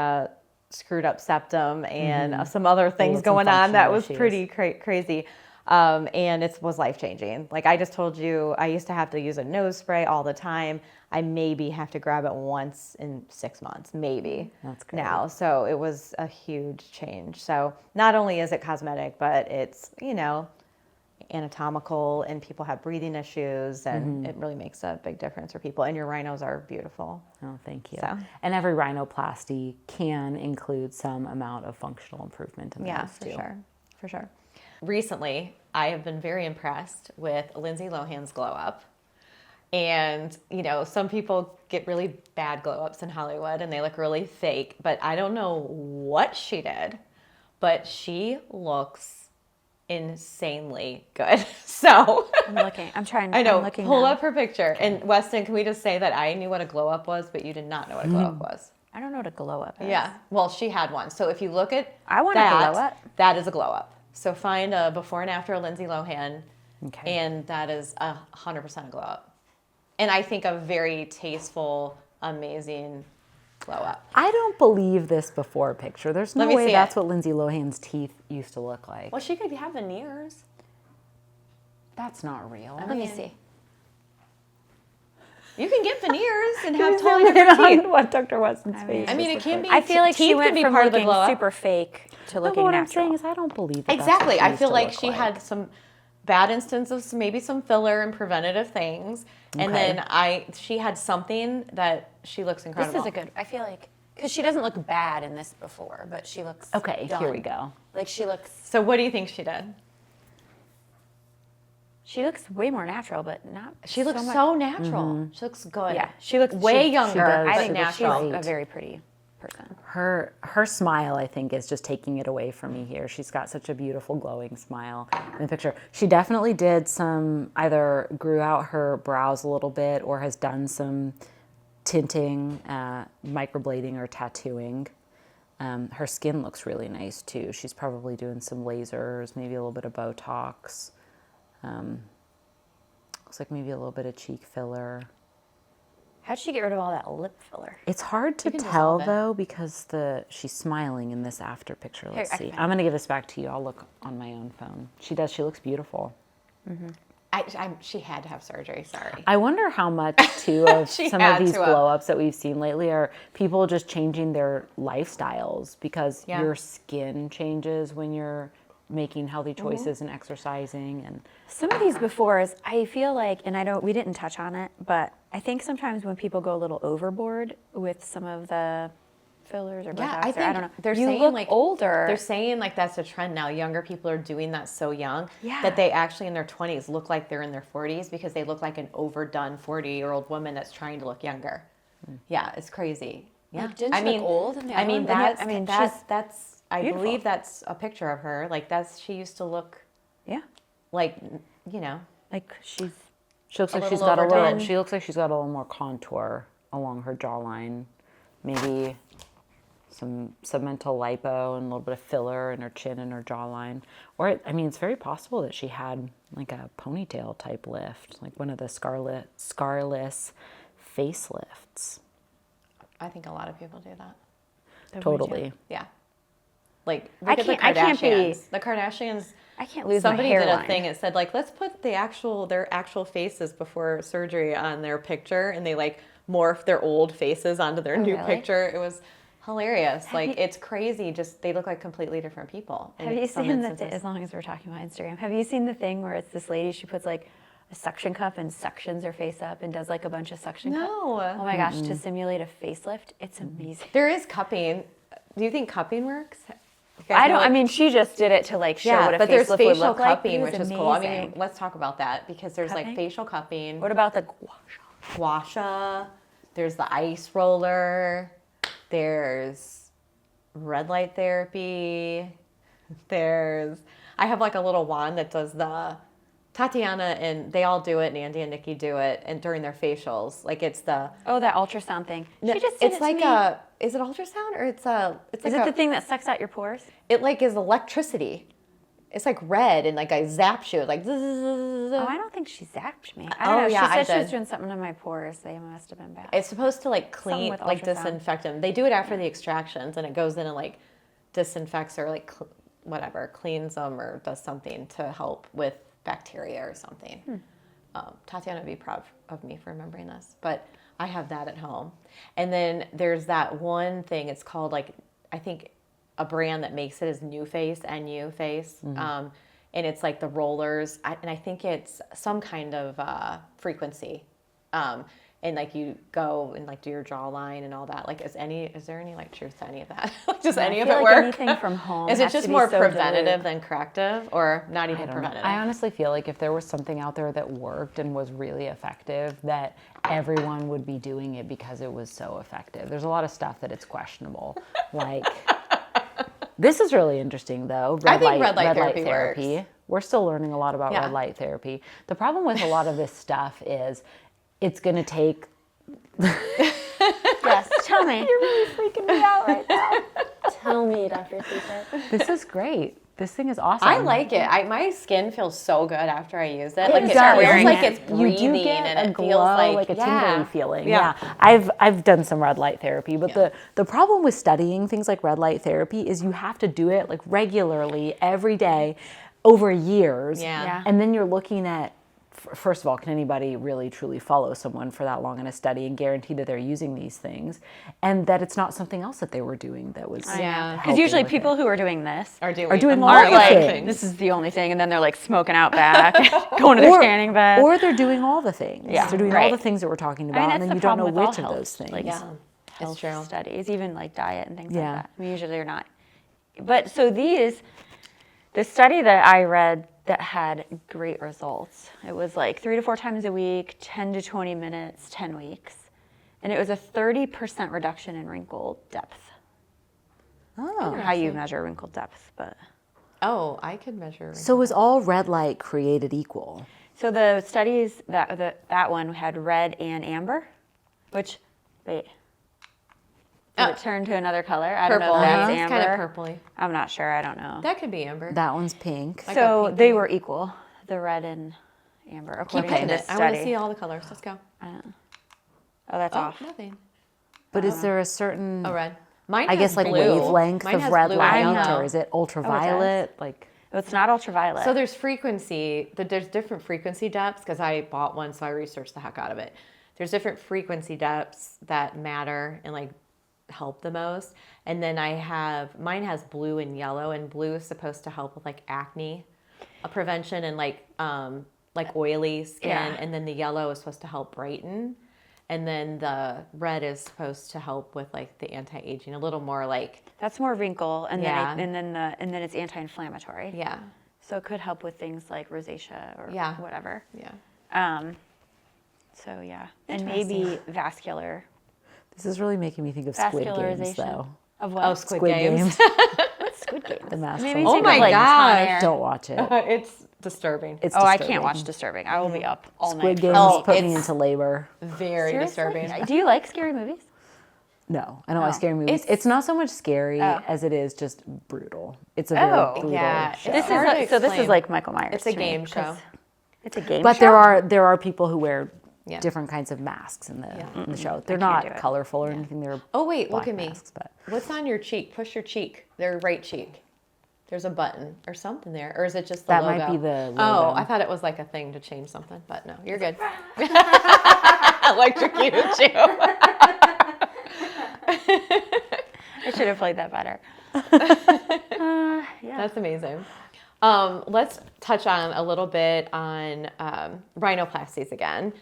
screwed up septum and some other things going on that was pretty crazy. And it was life-changing. Like I just told you, I used to have to use a nose spray all the time. I maybe have to grab it once in 6 months, maybe. That's great. Now. So it was a huge change. So not only is it cosmetic, but it's, anatomical, and people have breathing issues, and it really makes a big difference for people. And your rhinos are beautiful. Oh, thank you. So. And every rhinoplasty can include some amount of functional improvement in the nose too. For sure. Recently, I have been very impressed with Lindsay Lohan's glow up. And, some people get really bad glow ups in Hollywood and they look really fake, but I don't know what she did, but she looks insanely good. So I'm looking. I'm trying. I know. I'm looking Pull now. up her picture. Okay. And Weston, can we just say that I knew what a glow up was, but you did not know what a glow up was? I don't know what a glow up is. Yeah. Well, she had one. So if you look at I want a glow up. That is a glow up. So find a before and after Lindsay Lohan, Okay. and that is 100% a glow up. And I think a very tasteful, amazing glow up. I don't believe this before picture. There's no Let me way see that's it. what Lindsay Lohan's teeth used to look like. Well, she could have veneers. That's not real. Let me see. You can get veneers and Can you have totally zoom in different on teeth. what Dr. Weston's face I mean, it looks can like? be. I feel like she teeth went can be from part of the looking glow up. super fake to No, looking but what I'm natural. saying is I don't believe that Exactly. That's what I she feel used to like look she had some bad instances, maybe some filler and preventative things. And Okay. then she had something that she looks incredible. This is a good. I feel like because she doesn't look bad in this before, but she looks Okay, done. here we go. Like she looks. So what do you think she did? She looks way more natural, but not. She looks much- so natural. She looks good. Yeah, she looks way she- younger, does. I but think natural. she's a very pretty person. Her smile, I think, is just taking it away from me here. She's got such a beautiful, glowing smile in the picture. She definitely did either grew out her brows a little bit or has done some tinting, microblading, or tattooing. Her skin looks really nice, too. She's probably doing some lasers, maybe a little bit of Botox. Looks like maybe a little bit of cheek filler. How'd she get rid of all that lip filler? It's hard to can tell dissolve it. though because she's smiling in this after picture. Let's Here, I see. can- I'm gonna give this back to you. I'll look on my own phone. She does. She looks beautiful. She had to have surgery. Sorry. I wonder how much too of She some had of these to have. glow ups that we've seen lately are people just changing their lifestyles because Yeah. your skin changes when you're making healthy choices and exercising and Some of these befores, I feel like, and we didn't touch on it, but I think sometimes when people go a little overboard with some of the fillers or Yeah, Botox, I or think I don't know, they're you saying look like older. They're saying like that's a trend now. Younger people are doing that so young Yeah. that they actually in their 20s look like they're in their 40s because they look like an overdone 40-year-old woman that's trying to look younger. Yeah, it's crazy. Yeah, Like, didn't she look old in the other one? that's I beautiful. believe that's a picture of her. Like she used to look Yeah, like like she's She looks like little she's got a little. overdone. She looks like she's got a little more contour along her jawline. Maybe some segmental lipo and a little bit of filler in her chin and her jawline. Or it's very possible that she had like a ponytail type lift, like one of the scarless facelifts. I think a lot of people do that. Totally. Yeah. Like, I look at the can't- I can't be- Kardashians. The Kardashians. I can't lose my Somebody did a hairline. thing. It said like, let's put their actual faces before surgery on their picture, and they like morph their old faces onto their new really? picture. It was hilarious. It's crazy. Just they look like completely different people. Have you seen as long as we're talking about Instagram, have you seen the thing where it's this lady, she puts like a suction cup and suctions her face up and does like a bunch of suction cup? No. Oh my gosh, to simulate a facelift, it's amazing. There is cupping. Do you think cupping works? She just did it to like show what a but there's facelift would facial look like. cupping, It was which is cool. I mean, amazing. let's talk about that because there's Cupping? like facial cupping. What about the Gua sha. There's the ice roller. There's red light therapy. I have like a little wand that does the Tatiana, and they all do it, and Andy and Nikki do it, and during their facials, like it's the that ultrasound thing? She just did it's it to like me. is it ultrasound or it's Is it the thing that sucks out your pores? it like is electricity. It's like red and like I zapped you like. Oh, I don't think she zapped me. I don't know. yeah, she I said she was did. doing something to my pores. They must have been bad. It's supposed to like clean, with like ultrasound. disinfect them. They do it after the extractions, and it goes in and like disinfects or like whatever, cleans them or does something to help with bacteria or something. Tatiana would be proud of me for remembering this, but I have that at home. And then there's that one thing. It's called like I think a brand that makes it is New Face, NU Face. And it's like the rollers, and I think it's some kind of frequency. And like you go and like do your jawline and all that. Like, is there any like truth to any of that? Does any of feel it like work? anything from home Is it has just to be more so preventative dilute. than corrective, or not even preventative? I honestly feel like if there was something out there that worked and was really effective, that everyone would be doing it because it was so effective. There's a lot of stuff that it's questionable. Like, this is really interesting though. I think red light therapy works. We're still learning a lot about red light therapy. The problem with a lot of this stuff is it's going to take... Yes, tell me. You're really freaking me out right now. Tell me, Dr. Secret. This is great. This thing is awesome. I like it. My skin feels so good after I use it. It Like it does. feels like it's You breathing, do get and a it glow, feels like a tingly feeling. Yeah. I've done some red light therapy, but the problem with studying things like red light therapy is you have to do it like regularly every day over years. Yeah. And then you're looking at, first of all, can anybody really truly follow someone for that long in a study and guarantee that they're using these things, and that it's not something else that they were doing that was Yeah. Because helping usually with people it. who are doing this are doing all aren't the like, things. this is the only thing, and then they're like smoking out back, going to their tanning bed. Or they're doing all the things. Yeah, right. the things that we're talking I about, mean, and that's then the you don't know problem with which all of those health, things. like, It's true. studies, even like diet and things like Yeah. that. I mean, usually they're not. But so the study that I read that had great results, it was like 3 to 4 times a week, 10 to 20 minutes, 10 weeks. And it was a 30% reduction in wrinkle depth. I don't know how you measure wrinkle depth, but. Oh, I could measure. So is all red light created equal? So the studies, that one had red and amber, which, wait. Did it turn to another color? I don't know if that's It's amber. kind of purpley. I'm not sure. I don't know. That could be amber. That one's pink. Like So a they pinky. were equal, the red and amber, Keep according to hitting this it. I study. want to see all the colors. Let's go. Oh, that's off. Nothing. But is there a certain, Oh, red. Mine I has guess, like blue. wavelength Mine of has red blue light, and yellow. or is it ultraviolet? Like, It's not ultraviolet. So there's frequency. There's different frequency depths because I bought one, so I researched the heck out of it. There's different frequency depths that matter and like help the most. And then mine has blue and yellow, and blue is supposed to help with like acne prevention and like oily skin. Yeah. And then the yellow is supposed to help brighten. And then the red is supposed to help with like the anti-aging, a little more like, That's more wrinkle, and Yeah. then it's anti-inflammatory. yeah, So it could help with things like rosacea or Yeah. whatever. yeah. So yeah, and maybe vascular this is really making me think of Squid Games, vascularization though. of what? Oh, Squid Games. Squid Squid Games. The Mask Maybe Singer. Oh think my of, like, gosh. Con Air. Don't watch it. It's disturbing. It's Oh, I disturbing. can't watch Disturbing. I will be up all Squid night. Games Oh, put me it's- into labor. Very Seriously? disturbing. Do you like scary movies? No, I don't like Oh. scary movies. It's not so much scary Oh. as it is just brutal. It's a very Oh. brutal Yeah, show. it's This hard to is so. This is explain. like Michael Myers. It's a to me, game show. 'cause It's a game But show. there are people who wear Yeah. different kinds of masks in the show. They're can't do not it. colorful or anything. They're Oh wait, black look at me. masks, but What's on your cheek? Push your cheek. Their right cheek. There's a button or something there, or is it just the That logo? might be the Oh, logo. I thought it was like a thing to change something, but no, you're good. Electrocuted you. I should have played that better. Yeah. That's amazing. Let's touch on a little bit on rhinoplasties again.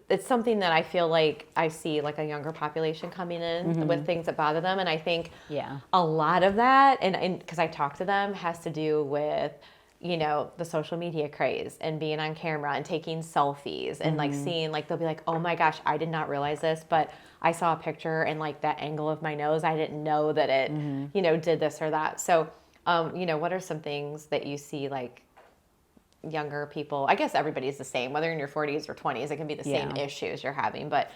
It's something that I feel like I see like a younger population coming in with things that bother them, and I think Yeah. a lot of that, and because I talk to them, has to do with the social media craze and being on camera and taking selfies and like seeing like they'll be like, oh my gosh, I did not realize this, but I saw a picture and like that angle of my nose, I didn't know that it did this or that. So what are some things that you see like younger people? I guess everybody's the same, whether in your 40s or 20s, it can be the same Yeah. issues you're having, but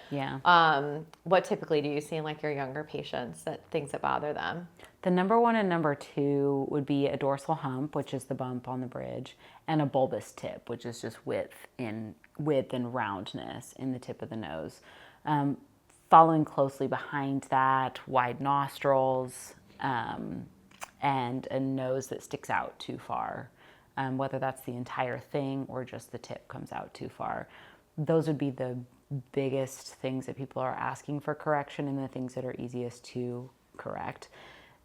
what typically do you see in like your younger patients, that things that bother them? The number one and number two would be a dorsal hump, which is the bump on the bridge, and a bulbous tip, which is just width and roundness in the tip of the nose. Following closely behind that, wide nostrils, and a nose that sticks out too far, whether that's the entire thing or just the tip comes out too far. Those would be the biggest things that people are asking for correction and the things that are easiest to correct.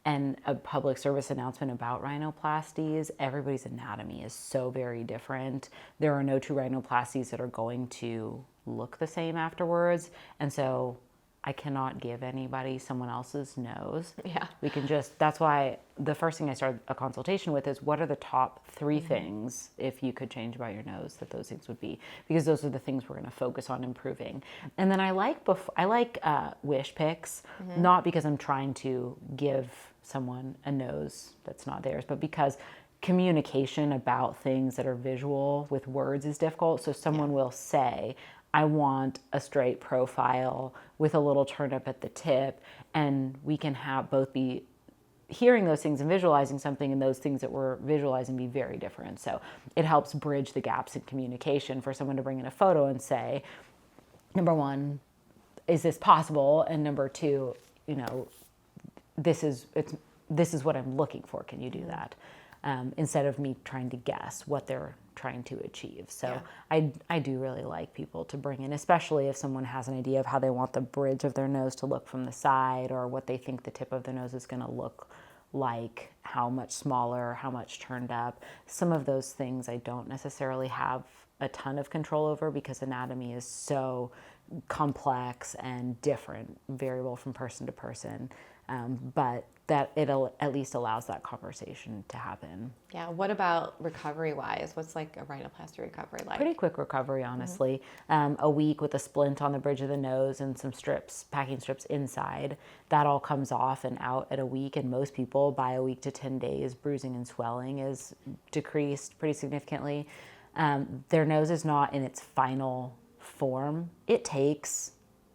And a public service announcement about rhinoplasties: everybody's anatomy is so very different. There are no two rhinoplasties that are going to look the same afterwards. And so I cannot give anybody someone else's nose. Yeah. We can just, that's why the first thing I start a consultation with is, what are the top 3 things, if you could change about your nose, that those things would be? Because those are the things we're going to focus on improving. And then I like wish pics, not because I'm trying to give someone a nose that's not theirs, but because communication about things that are visual with words is difficult. So someone will say, I want a straight profile with a little turn up at the tip, and we can have both be hearing those things and visualizing something, and those things that we're visualizing be very different. So it helps bridge the gaps in communication for someone to bring in a photo and say, number one, is this possible? And number two, this is what I'm looking for. Can you do that? Instead of me trying to guess what they're trying to achieve. So I do really like people to bring in, especially if someone has an idea of how they want the bridge of their nose to look from the side, or what they think the tip of their nose is going to look like, how much smaller, how much turned up. Some of those things I don't necessarily have a ton of control over, because anatomy is so complex and different, variable from person to person. But that it at least allows that conversation to happen. Yeah. What about recovery-wise? What's like a rhinoplasty recovery like? Pretty quick recovery, honestly. A week with a splint on the bridge of the nose and some strips, packing strips inside. That all comes off and out at a week, and most people, by a week to 10 days, bruising and swelling is decreased pretty significantly. Their nose is not in its final form. It takes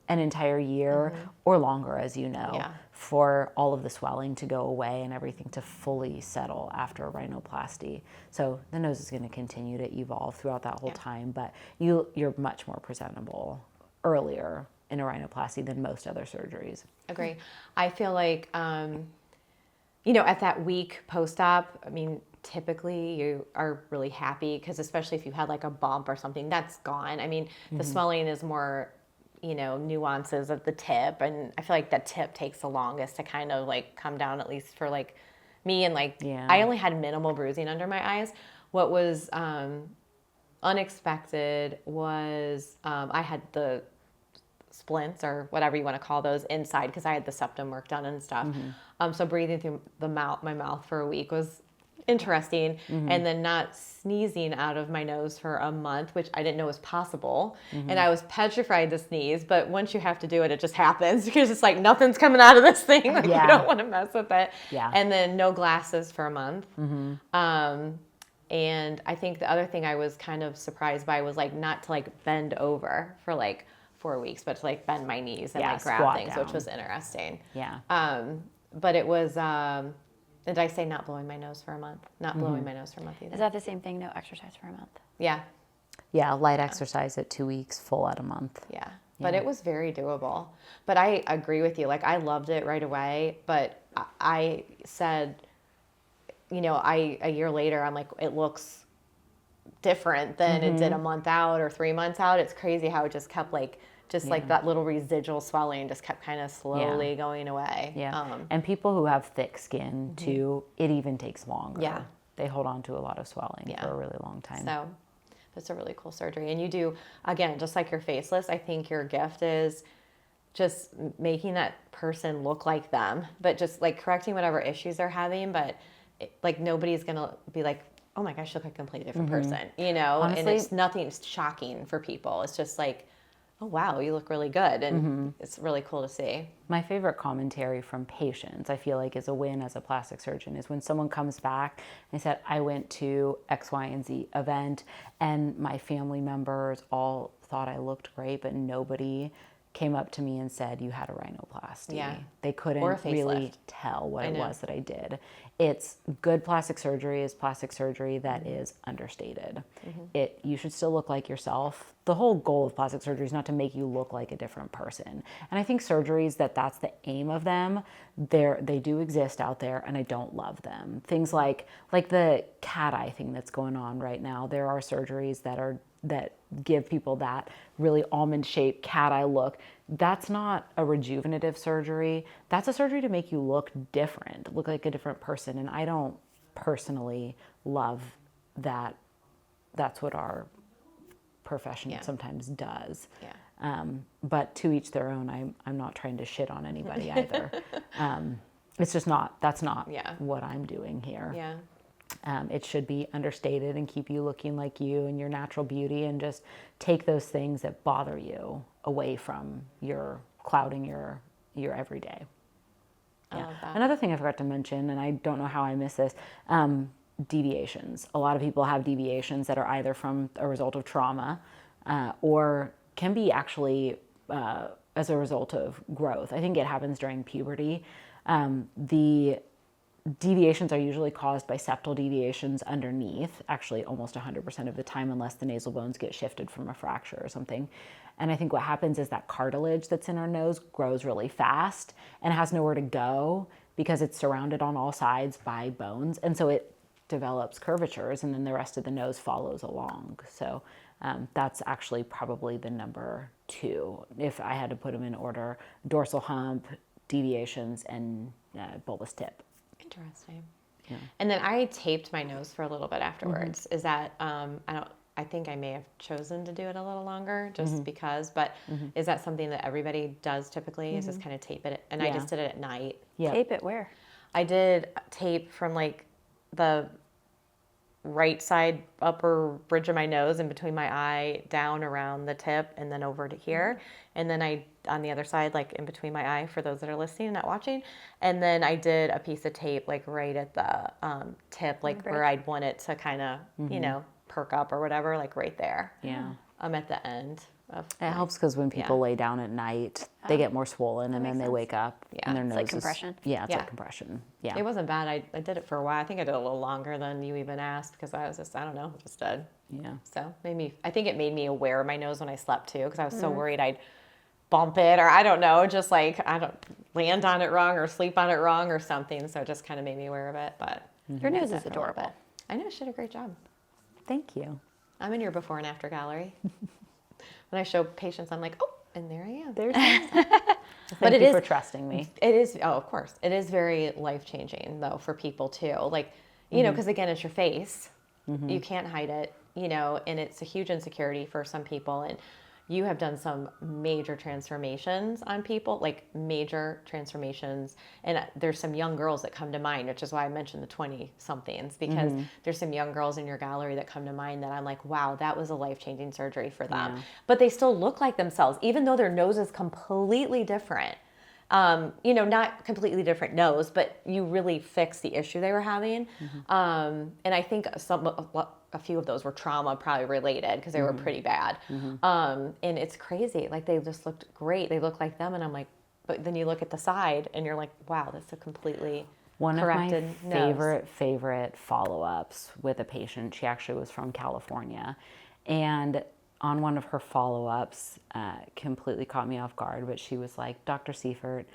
an entire year or longer, as you know, for all of the swelling to go away and everything to fully settle after a rhinoplasty. So the nose is going to continue to evolve throughout that whole time, but you're much more presentable earlier in a rhinoplasty than most other surgeries. Agree. I feel like, at that week post-op, I mean, typically you are really happy, because especially if you had like a bump or something, that's gone. I mean, the swelling is more, nuances of the tip, and I feel like that tip takes the longest to kind of like come down, at least for like me. And like, I only had minimal bruising under my eyes. What was unexpected was I had the splints, or whatever you want to call those, inside, because I had the septum work done and stuff. So breathing through my mouth for a week was interesting. And then not sneezing out of my nose for a month, which I didn't know was possible. And I was petrified to sneeze, but once you have to do it, it just happens because it's like nothing's coming out of this thing. Like you don't want to mess with it. Yeah. And then no glasses for a month. And I think the other thing I was kind of surprised by was like not to like bend over for like 4 weeks, but to like bend my knees and like grab things, down. which was interesting. Yeah. But it was, did I say not blowing my nose for a month? Not blowing my nose for a month either. Is that the same thing? No exercise for a month? Yeah. Yeah, light exercise at 2 weeks, full at a month. Yeah. But it was very doable. But I agree with you. Like I loved it right away, but I said, you know, a year later, I'm like, it looks different than it did a month out or 3 months out. It's crazy how it just kept like, like that little residual swelling just kept kind of slowly going away. Yeah. And people who have thick skin too, it even takes longer. Yeah. They hold on to a lot of swelling for a really long time. So it's a really cool surgery. And you do, again, just like your faceless, I think your gift is just making that person look like them, but just like correcting whatever issues they're having. But like nobody's going to be like, oh my gosh, you look like a completely different person, you know? Honestly, and it's nothing shocking for people. It's just like, oh, wow, you look really good. And it's really cool to see. My favorite commentary from patients, I feel like is a win as a plastic surgeon, is when someone comes back and said, I went to X, Y, and Z event and my family members all thought I looked great, but nobody came up to me and said, you had a rhinoplasty. Yeah. They couldn't Or a really facelift. tell what it was that I did. It's good plastic surgery is plastic surgery that is understated. You should still look like yourself. The whole goal of plastic surgery is not to make you look like a different person. And I think surgeries that's the aim of them, they do exist out there and I don't love them. Things like the cat eye thing that's going on right now. There are surgeries that give people that really almond-shaped cat eye look. That's not a rejuvenative surgery. That's a surgery to make you look different, look like a different person. And I don't personally love that. That's what our profession sometimes does. Yeah. But to each their own. I'm not trying to shit on anybody either. It's just that's not what I'm doing here. Yeah. It should be understated and keep you looking like you and your natural beauty, and just take those things that bother you away from clouding your everyday. I love that. Another thing I forgot to mention, and I don't know how I missed this, deviations. A lot of people have deviations that are either from a result of trauma or can be actually as a result of growth. I think it happens during puberty. The deviations are usually caused by septal deviations underneath, actually almost 100% of the time, unless the nasal bones get shifted from a fracture or something. And I think what happens is that cartilage that's in our nose grows really fast and has nowhere to go because it's surrounded on all sides by bones. And so it develops curvatures, and then the rest of the nose follows along. So that's actually probably the number 2, if I had to put them in order: dorsal hump, deviations, and bulbous tip. Interesting. Yeah. And then I taped my nose for a little bit afterwards. Is that, I think I may have chosen to do it a little longer just because, but is that something that everybody does typically? Is just kind of tape it? And I just did it at night. Yep. Tape it where? I did tape from like the right side upper bridge of my nose in between my eye down around the tip and then over to here. And then I, on the other side, like in between my eye for those that are listening, not watching. And then I did a piece of tape like right at the tip, like where I'd want it to kind of, you know, perk up or whatever, like right there. Yeah. I'm at the end. It helps because when people lay down at night, they get more swollen, and then they wake up and their It's nose like is... compression. Yeah, it's Yeah. like compression. Yeah. It wasn't bad. I did it for a while. I think I did a little longer than you even asked because I was just, I don't know, just dead. Yeah. So I think it made me aware of my nose when I slept too, because I was so worried I'd bump it or I don't know, just like I don't land on it wrong or sleep on it wrong or something. So it just kind of made me aware of it. But Your nose I is did for a little adorable. bit. I know, she did a great job. Thank you. I'm in your before and after gallery. When I show patients, I'm like, oh, and there I am. There's But Thank it you is for trusting me. It is, oh, of course. It is very life-changing, though, for people, too. Like, you know, because, again, it's your face. You can't hide it, you know, and it's a huge insecurity for some people. And, you have done some major transformations on people, like major transformations. And there's some young girls that come to mind, which is why I mentioned the 20-somethings, because there's some young girls in your gallery that come to mind that I'm like, wow, that was a life-changing surgery for them. Yeah. But they still look like themselves, even though their nose is completely different. Not completely different nose, but you really fixed the issue they were having. And I think a few of those were trauma probably related because they were pretty bad. And it's crazy. Like they just looked great. They look like them. And I'm like, but then you look at the side and you're like, wow, that's a completely corrected nose. favorite follow-ups with a patient. She actually was from California. And on one of her follow-ups, completely caught me off guard, but she was like, Dr. Seifert,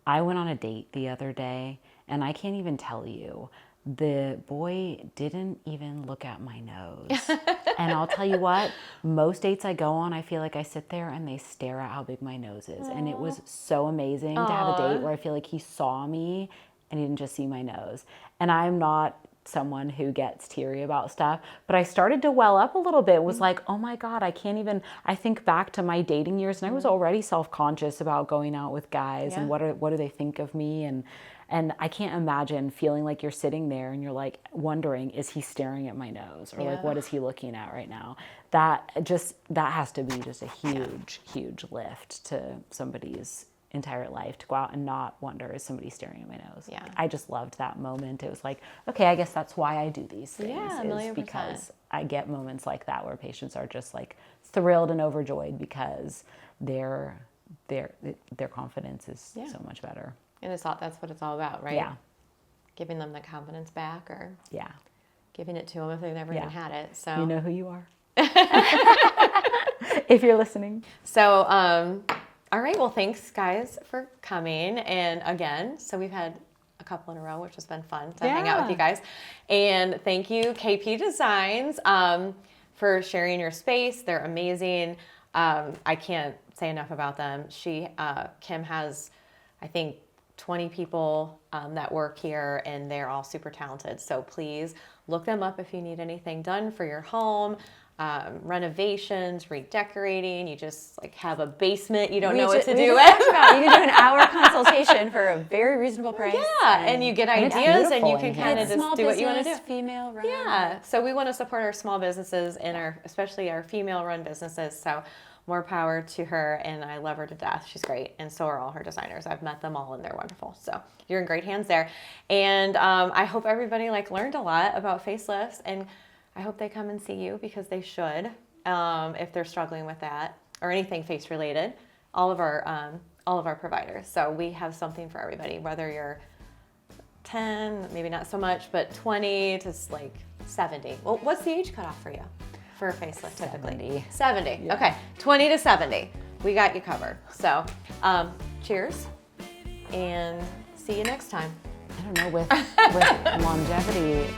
I went on a date the other day, and I can't even tell you, the boy didn't even look at my nose. And I'll tell you what, most dates I go on, I feel like I sit there and they stare at how big my nose is. Aww. And it was so amazing to have a date where I feel like he saw me and he didn't just see my nose. And I'm not someone who gets teary about stuff, but I started to well up a little bit. It was like, oh my God, I think back to my dating years, and I was already self-conscious about going out with guys and what do they think of me, and I can't imagine feeling like you're sitting there and you're like wondering, is he staring at my nose, or like what is he looking at right now? That has to be just a huge lift to somebody's entire life, to go out and not wonder, is somebody staring at my nose? Yeah. I just loved that moment. It was like, okay, I guess that's why I do these things. Yeah, is because I get moments like that where patients are just like thrilled and overjoyed because their confidence is so much better. And that's what it's all about, right? Yeah. Giving them the confidence back, or yeah, giving it to them if they've never even had it. So you know who you are. If you're listening. So, all right. Well, thanks guys for coming. And again, so we've had a couple in a row, which has been fun to hang out with you guys. And thank you, KP Designs, for sharing your space. They're amazing. I can't say enough about them. Kim has, I think, 20 people that work here, and they're all super talented. So please look them up if you need anything done for your home. Renovations, redecorating, you just like have a basement you don't know what to do with. You can do an hour consultation for a very reasonable price. Yeah, and you get ideas and you can kind of just small do what you want to do. Female run. Yeah, so we want to support our small businesses and especially our female run businesses. So more power to her, and I love her to death. She's great, and so are all her designers. I've met them all and they're wonderful. So you're in great hands there. And I hope everybody learned a lot about facelifts, and I hope they come and see you because they should, if they're struggling with that or anything face related. All of our providers. So we have something for everybody, whether you're 10, maybe not so much, but 20 to 70. Well, what's the age cutoff for you for a facelift typically? 70. Yeah. Okay, 20 to 70. We got you covered. So, cheers, and see you next time. I don't know, with longevity.